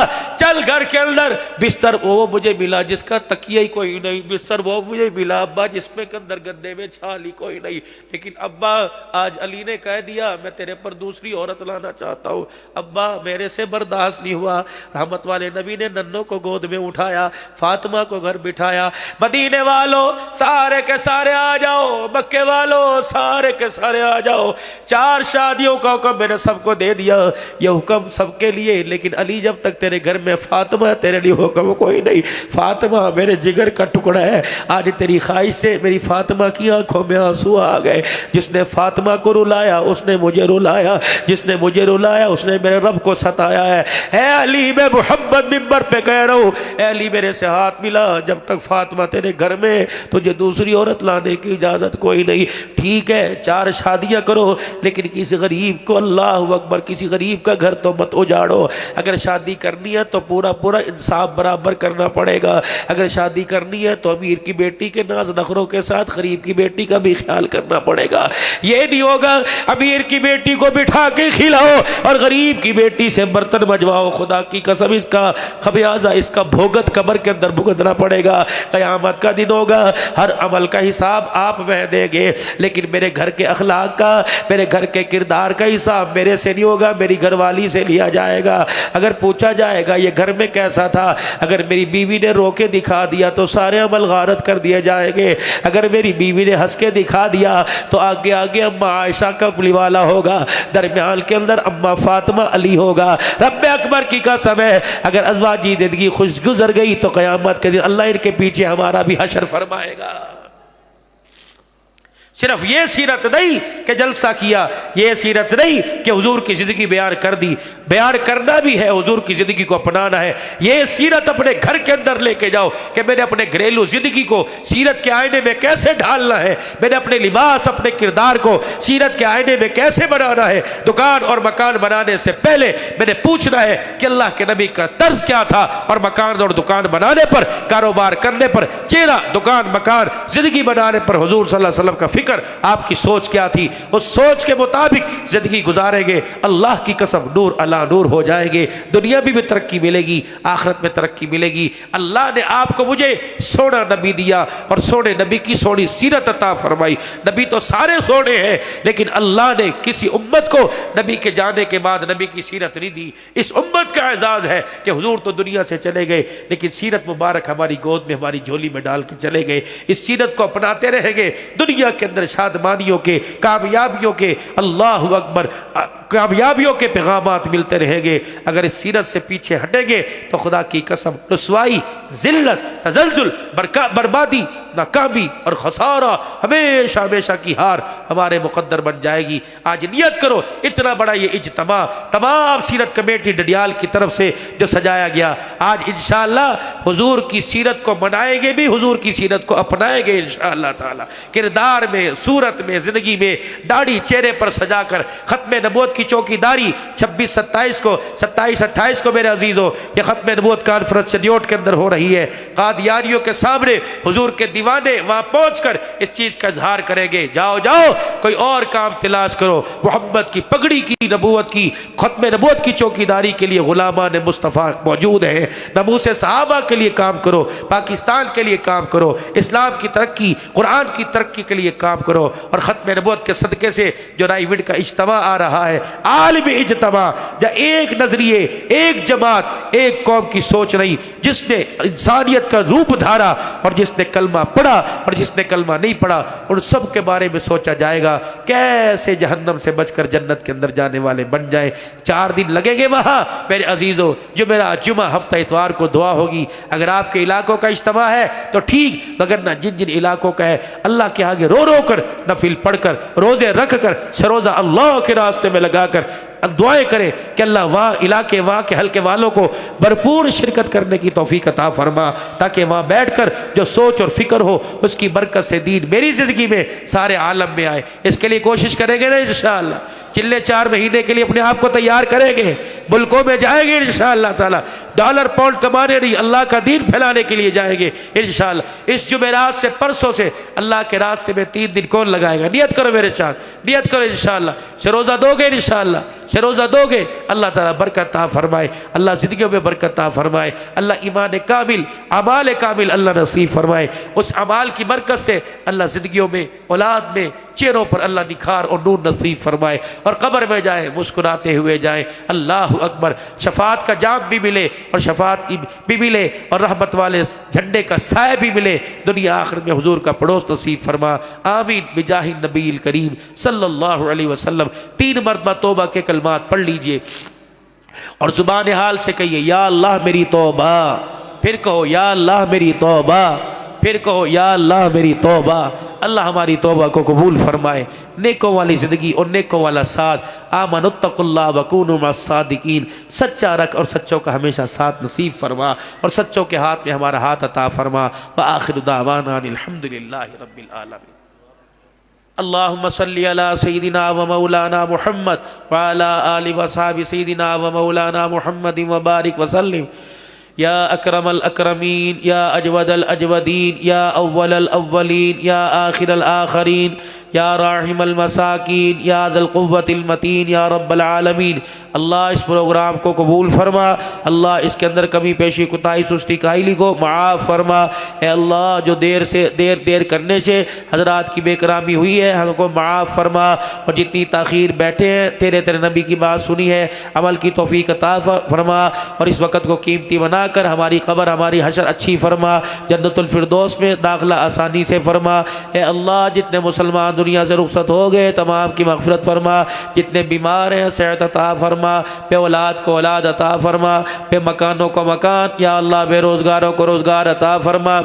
چل گھر کے اندر بستر وہ مجھے ملا جس کا تکیہ ہی کوئی نہیں، بستر وہ مجھے ملا ابا جس میں اندر گدے میں چھالی کوئی نہیں، لیکن ابا آج علی نے کہہ دیا میں تیرے پر دوسری عورت لانا چاہتا ہوں، ابا میرے سے برداشت نہیں ہوا۔ رحمت والے نبی نے ننوں کو گود میں اٹھایا، فاطمہ کو گھر بٹھایا، مدینے والوں سارے کے سارے آ جاؤ، مکے والوں سارے کے سارے آ جاؤ، 4 شادیوں کا حکم میں نے سب کو دے دیا، یہ حکم سب کے لیے، لیکن علی جب تک تیرے گھر میں فاطمہ تیرے لیے حکم کوئی نہیں، فاطمہ میرے جگر کا ٹکڑا ہے، آج تیری خواہش سے میری فاطمہ کی آنکھوں میں آنسو آ گئے، جس نے فاطمہ کو رلایا اس نے مجھے رلایا، جس نے مجھے رلایا اس نے میرے رب کو ستایا ہے۔ اے علی میں محمد ممبر پہ کہہ رہا ہوں، اے علی میرے سے ہاتھ ملا، جب تک فاطمہ تیرے گھر میں تجھے دوسری عورت لانے کی اجازت کوئی نہیں، ٹھیک ہے 4 شادیاں کرو لیکن کسی غریب کو، اللہ اکبر، کسی غریب کا گھر تو مت اجاڑو، اگر شادی کرنی ہے تو پورا انصاف برابر کرنا پڑے گا، اگر شادی کرنی ہے تو امیر کی بیٹی کے ناز نخروں کے ساتھ غریب کی بیٹی کا بھی خیال کرنا پڑے گا، یہ نہیں ہوگا امیر کی بیٹی کو بٹھا کے کھلاؤ اور غریب کی بیٹی سے برتن بجواؤ، خدا کی قسم اس کا خمیازہ، اس کا بھوگت قبر کے اندر بھگتنا پڑے گا، قیامت کا دن ہوگا، ہر عمل کا حساب آپ میں دیں گے، لیکن میرے گھر کے اخلاق کا، میرے گھر کے کردار کا حساب میرے سے نہیں ہوگا، میری گھر والی سے لیا جائے گا۔ اگر پوچھا جائے گا یہ گھر میں کیسا تھا، اگر میری بیوی نے رو کے دکھا دیا تو سارے عمل غارت کر دیے جائیں گے، اگر میری بیوی نے ہنس کے دکھا دیا تو آگے آگے اماں عائشہ کا پلیوالا ہوگا، درمیان کے اندر اماں فاطمہ علی ہوگا۔ رب اکبر کی قسم ہے اگر ازواجی زندگی خوش گزر گئی تو قیامت کے دن اللہ ان کے پیچھے ہمارا بھی حشر فرمائے گا۔ صرف یہ سیرت نہیں کہ جلسہ کیا، یہ سیرت نہیں کہ حضور کی زندگی بیان کر دی، بیان کرنا بھی ہے، حضور کی زندگی کو اپنانا ہے، یہ سیرت اپنے گھر کے اندر لے کے جاؤ کہ میں نے اپنے گھریلو زندگی کو سیرت کے آئینے میں کیسے ڈھالنا ہے، میں نے اپنے لباس اپنے کردار کو سیرت کے آئینے میں کیسے بنانا ہے، دکان اور مکان بنانے سے پہلے میں نے پوچھنا ہے کہ اللہ کے نبی کا طرز کیا تھا، اور مکان اور دکان بنانے پر، کاروبار کرنے پر، چہرہ دکان مکان زندگی بنانے پر حضور صلی اللہ علیہ وسلم کا فکر فکر، آپ کی سوچ کیا تھی، اس سوچ کے مطابق زندگی گزاریں گے، اللہ کی قسم نور علی نور ہو جائیں گے، دنیا بھی ترقی ملے گی، آخرت میں ترقی ملے گی۔ اللہ نے آپ کو مجھے سونا نبی دیا اور سونے نبی کی سونی سیرت عطا فرمائی۔ نبی تو سارے سونے ہیں، لیکن اللہ نے کسی امت کو نبی کے جانے کے بعد نبی کی سیرت نہیں دی۔ اس امت کا اعزاز ہے کہ حضور تو دنیا سے چلے گئے، لیکن سیرت مبارک ہماری گود میں، ہماری جھولی میں ڈال کے چلے گئے۔ اس سیرت کو اپناتے رہیں گے، دنیا کے اندر شادمانیوں کے، کامیابیوں کے، اللہ اکبر، کامیابیوں کے پیغامات ملتے رہیں گے۔ اگر اس سیرت سے پیچھے ہٹیں گے تو خدا کی قسم رسوائی، ذلت، تزلزل، بربادی، ناکامی اور خسارہ، ہمیشہ ہمیشہ کی ہار ہمارے مقدر بن جائے گی۔ آج نیت کرو، اتنا بڑا یہ اجتماع تمام سیرت کمیٹی ڈڈیال کی طرف سے جو سجایا گیا، آج انشاءاللہ حضور کی سیرت کو منائیں گے بھی، حضور کی سیرت کو اپنائیں گے انشاءاللہ تعالی۔ کردار میں، صورت میں، زندگی میں، داڑھی چہرے پر سجا کر ختم نبوت کی چوکیداری 26-27 کو، 27-28 کو میرے عزیزو یہ ختم نبوت کانفرنس شیڈیوٹ کے اندر ہو رہی ہے۔ قادیانیوں کے سامنے حضور کے دیوانے وہاں پہنچ کر اس چیز کا اظہار کریں گے۔ جاؤ جاؤ کوئی اور کام تلاش کرو، محمد کی پگڑی کی، نبوت کی، ختم نبوت کی چوکیداری کے لیے غلامان مصطفیٰ موجود ہیں۔ ناموس صحابہ کے لیے کام کرو، پاکستان کے لیے کام کرو، اسلام کی ترقی، قرآن کی ترقی کے لیے کام کرو، اور ختم نبوت کے صدقے سے جو رائے وڈ کا اجتماع آ رہا ہے، عالمی اجتماع، یا ایک نظریے، ایک جماعت، ایک قوم کی سوچ نہیں، جس نے انسانیت کا روپ دھارا اور جس نے کلمہ پڑھا اور جس نے کلمہ نہیں پڑھا، ان سب کے بارے میں سوچا جائے گا کیسے جہنم سے بچ کر جنت کے اندر جانے والے بن جائیں۔ 4 دن لگیں گے وہاں میرے عزیزو، جمعہ ہفتہ اتوار کو دعا ہوگی۔ اگر آپ کے علاقوں کا اجتماع ہے تو ٹھیک، مگر نہ جن جن علاقوں کا ہے، اللہ کے آگے رو رو کر، نفل پڑھ کر، روزے رکھ کر، سروزہ اللہ کے راستے میں لگا کر دعائیں کریں کہ اللہ وہاں علاقے، وہاں کے حلقے والوں کو بھرپور شرکت کرنے کی توفیق عطا فرما، تاکہ وہاں بیٹھ کر جو سوچ اور فکر ہو اس کی برکت سے دین میری زندگی میں، سارے عالم میں آئے۔ اس کے لیے کوشش کریں گے نا انشاءاللہ، چلے 4 مہینے کے لیے اپنے آپ کو تیار کریں گے، ملکوں میں جائیں گے انشاءاللہ تعالی، ڈالر پاؤنڈ کمانے نہیں، اللہ کا دین پھیلانے کے لیے جائیں گے انشاءاللہ۔ اس جمعرات سے پرسوں سے اللہ کے راستے میں 3 دن کون لگائے گا؟ نیت کرو میرے ساتھ، نیت کرو انشاءاللہ۔ شروزہ دو گے انشاءاللہ، شروزہ دو گے، اللہ تعالیٰ برکت عطا فرمائے، اللہ زندگیوں میں برکت عطا فرمائے، اللہ ایمان کامل، اعمال کامل اللہ نصیب فرمائے۔ اس اعمال کی برکت سے اللہ زندگیوں میں، اولاد میں، چہروں پر اللہ نکھار اور نور نصیب فرمائے، اور قبر میں جائیں مسکراتے ہوئے جائیں۔ اللہ اکبر، شفاعت کا جام بھی ملے اور شفاعت بھی ملے، اور رحمت والے جھنڈے کا سایہ بھی ملے، دنیا آخرت میں حضور کا پڑوس نصیب فرما، آمین بجاہ النبی الکریم صلی اللہ علیہ وسلم۔ 3 مرتبہ توبہ کے کلمات پڑھ لیجئے اور زبان حال سے کہیے یا اللہ میری توبہ، پھر کہو یا اللہ میری توبہ، پھر کہو یا اللہ میری توبہ۔ اللہ ہماری توبہ کو قبول فرمائے، نیکوں والی زندگی اور نیکوں والا ساتھ۔ آمنوا اتقوا اللہ وکونوا مع الصادقین، سچا رکھ اور سچوں کا ہمیشہ ساتھ نصیب فرما، اور سچوں کے ہاتھ میں ہمارا ہاتھ عطا فرما۔ وآخر دعوانا ان الحمدللہ رب العالمین۔ اللہم صلی علی سیدنا و مولانا محمد وعلی آل وصحب سیدنا و مولانا محمد وبارک وسلم۔ یا اکرم الاکرمین، یا اجود الاجودین، یا اول الاولین، یا آخر الآخرین، یا راحم المساکین، یا ذی القوة المتین، یا رب العالمین۔ اللہ اس پروگرام کو قبول فرما، اللہ اس کے اندر کمی پیشی، کوتاہی، سستی، کاہلی کو معاف فرما۔ اے اللہ جو دیر کرنے سے حضرات کی بے کرامی ہوئی ہے، ہم کو معاف فرما، اور جتنی تاخیر بیٹھے ہیں تیرے نبی کی بات سنی ہے، عمل کی توفیق عطا فرما، اور اس وقت کو قیمتی بنا کر ہماری قبر، ہماری حشر اچھی فرما، جنت الفردوس میں داخلہ آسانی سے فرما۔ اے اللہ جتنے مسلمان دنیا سے رخصت ہو گئے تمام کی مغفرت فرما، جتنے بیمار ہیں صحت عطا فرما، بے اولاد کو اولاد عطا فرما، بے مکانوں کو مکان، یا اللہ بے روزگاروں کو روزگار عطا فرما۔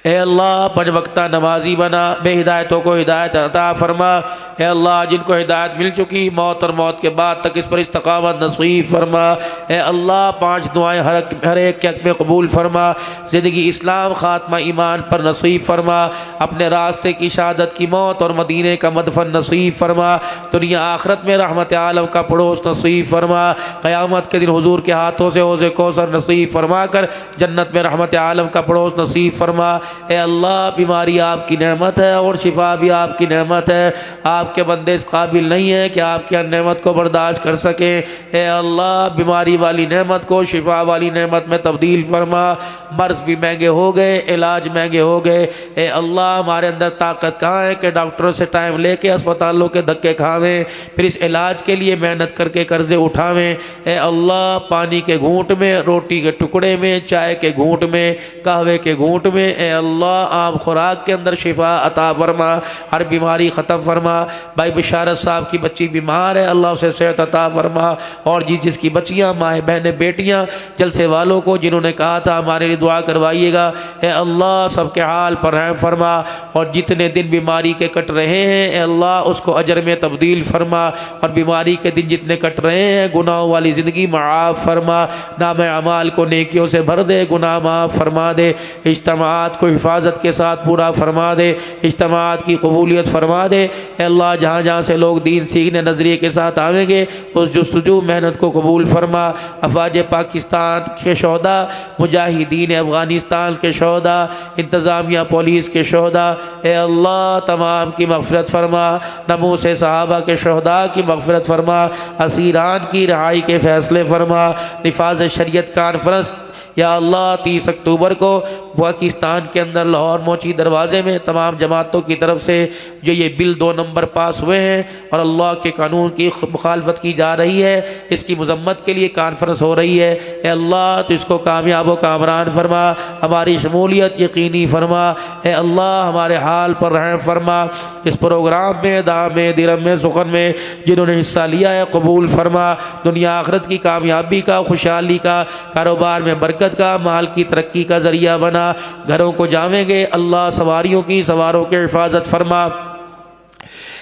اے اللہ 5 وقتہ نمازی بنا، بے ہدایتوں کو ہدایت عطا فرما۔ اے اللہ جن کو ہدایت مل چکی، موت اور موت کے بعد تک اس پر استقامت نصیب فرما۔ اے اللہ 5 دعائیں ہر ایک کے حق میں قبول فرما، زندگی اسلام، خاتمہ ایمان پر نصیب فرما، اپنے راستے کی شہادت کی موت اور مدینے کا مدفن نصیب فرما، دنیا آخرت میں رحمت عالم کا پڑوس نصیب فرما، قیامت کے دن حضور کے ہاتھوں سے حوض کوثر نصیب فرما کر جنت میں رحمت عالم کا پڑوس نصیب فرما۔ اے اللہ بیماری آپ کی نعمت ہے اور شفا بھی آپ کی نعمت ہے، آپ کے بندے اس قابل نہیں ہیں کہ آپ کی نعمت کو برداشت کر سکیں۔ اے اللہ بیماری والی نعمت کو شفا والی نعمت میں تبدیل فرما۔ مرض بھی مہنگے ہو گئے، علاج مہنگے ہو گئے، اے اللہ ہمارے اندر طاقت کہاں ہے کہ ڈاکٹروں سے ٹائم لے کے اسپتالوں کے دھکے کھاویں، پھر اس علاج کے لیے محنت کر کے قرضے اٹھاویں۔ اے اللہ پانی کے گھونٹ میں، روٹی کے ٹکڑے میں، چائے کے گھونٹ میں، قہوے کے گھونٹ میں، اے اللہ عام خوراک کے اندر شفا عطا فرما، ہر بیماری ختم فرما۔ بھائی بشارت صاحب کی بچی بیمار ہے، اللہ اسے صحت عطا فرما، اور جس کی بچیاں، مائیں بہنیں، بیٹیاں، جلسے والوں کو جنہوں نے کہا تھا ہمارے لیے دعا کروائیے گا، اے اللہ سب کے حال پر رحم فرما، اور جتنے دن بیماری کے کٹ رہے ہیں اے اللہ اس کو اجر میں تبدیل فرما، اور بیماری کے دن جتنے کٹ رہے ہیں گناہوں والی زندگی معاف فرما، نام اعمال کو نیکیوں سے بھر دے، گناہ معاف فرما دے، اجتماعات کو حفاظت کے ساتھ پورا فرما دے، اجتماعات کی قبولیت فرما دے۔ اے اللہ جہاں جہاں سے لوگ دین سیکھنے نظریے کے ساتھ آئیں گے اس جستجو محنت کو قبول فرما۔ افواج پاکستان کے شہداء، مجاہدین افغانستان کے شہداء، انتظامیہ پولیس کے شہداء، اے اللہ تمام کی مغفرت فرما، ناموس صحابہ کے شہداء کی مغفرت فرما، اسیران کی رہائی کے فیصلے فرما۔ نفاذ شریعت کانفرنس یا اللہ 30 اکتوبر کو پاکستان کے اندر لاہور موچی دروازے میں تمام جماعتوں کی طرف سے جو یہ بل 2 نمبر پاس ہوئے ہیں اور اللہ کے قانون کی مخالفت کی جا رہی ہے، اس کی مذمت کے لیے کانفرنس ہو رہی ہے، اے اللہ تو اس کو کامیاب و کامران فرما، ہماری شمولیت یقینی فرما، اے اللہ ہمارے حال پر رحم فرما۔ اس پروگرام میں دام میں درم میں سخن میں جنہوں نے حصہ لیا ہے قبول فرما، دنیا آخرت کی کامیابی کا، خوشحالی کا، کاروبار میں برکت کا، مال کی ترقی کا ذریعہ بنا۔ گھروں کو جاویں گے اللہ سواریوں کی، سواروں کی حفاظت فرما۔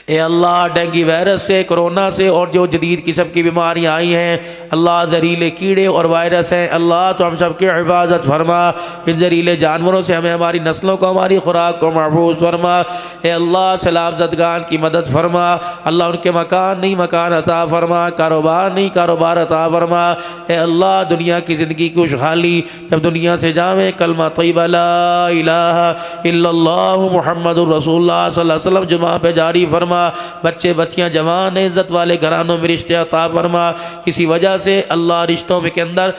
اے اللہ ڈینگی وائرس سے، کرونا سے اور جو جدید قسم کی بیماریاں آئی ہیں اللہ زہریلے کیڑے اور وائرس ہیں، اللہ تو ہم سب کی حفاظت فرما، ان زہریلے جانوروں سے ہمیں، ہماری نسلوں کو، ہماری خوراک کو محفوظ فرما۔ اے اللہ سیلاب زدگان کی مدد فرما، اللہ ان کے مکان نہیں مکان عطا فرما، کاروبار نہیں کاروبار عطا فرما۔ اے اللہ دنیا کی زندگی کی خوشحالی جب دنیا سے جاویں کلمہ طیبہ لا الہ الا اللہ محمد الرسول اللہ صلی اللہ علیہ وسلم جمعہ پہ جاری فرما۔ بچے بچیاں جوان عزت والے گھرانوں میں رشتے عطا فرما۔ کسی وجہ سے اللہ رشتوں میں کے اندر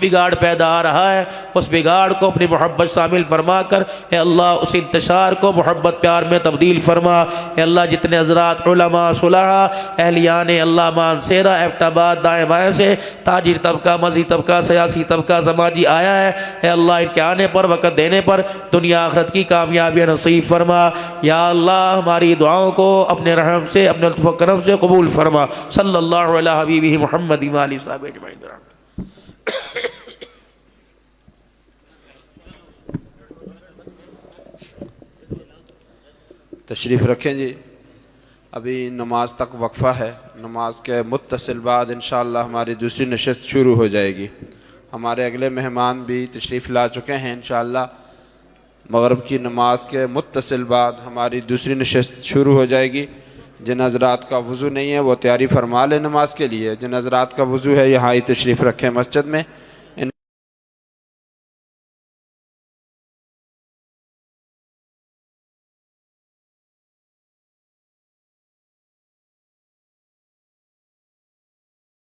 بگاڑ پیدا آ رہا ہے، اس بگاڑ کو اپنی محبت شامل فرما کر اے اللہ اس انتشار کو محبت پیار میں تبدیل فرما۔ اے اللہ جتنے حضرات علماء صلحاء اہلیان اللہ مانسیرہ ایبٹ آباد دائیں بائیں سے تاجر طبقہ، مذہبی طبقہ، سیاسی طبقہ، سماجی آیا ہے، اے اللہ ان کے آنے پر وقت دینے پر دنیا آخرت کی کامیابی نصیب فرما۔ یا اللہ ہماری دعاؤں کو اپنے رحم سے، اپنے لطف و کرم سے قبول فرما۔ صلی اللہ علیہ حبیبہ محمد و آلہ وصحبہ اجمعین۔ تشریف رکھیں جی، ابھی نماز تک وقفہ ہے، نماز کے متصل بعد انشاءاللہ ہماری دوسری نشست شروع ہو جائے گی۔ ہمارے اگلے مہمان بھی تشریف لا چکے ہیں، انشاءاللہ مغرب کی نماز کے متصل بعد ہماری دوسری نشست شروع ہو جائے گی۔ جن حضرات کا وضو نہیں ہے وہ تیاری فرما لیں نماز کے لیے، جن حضرات کا وضو ہے یہاں ہی تشریف رکھیں مسجد میں۔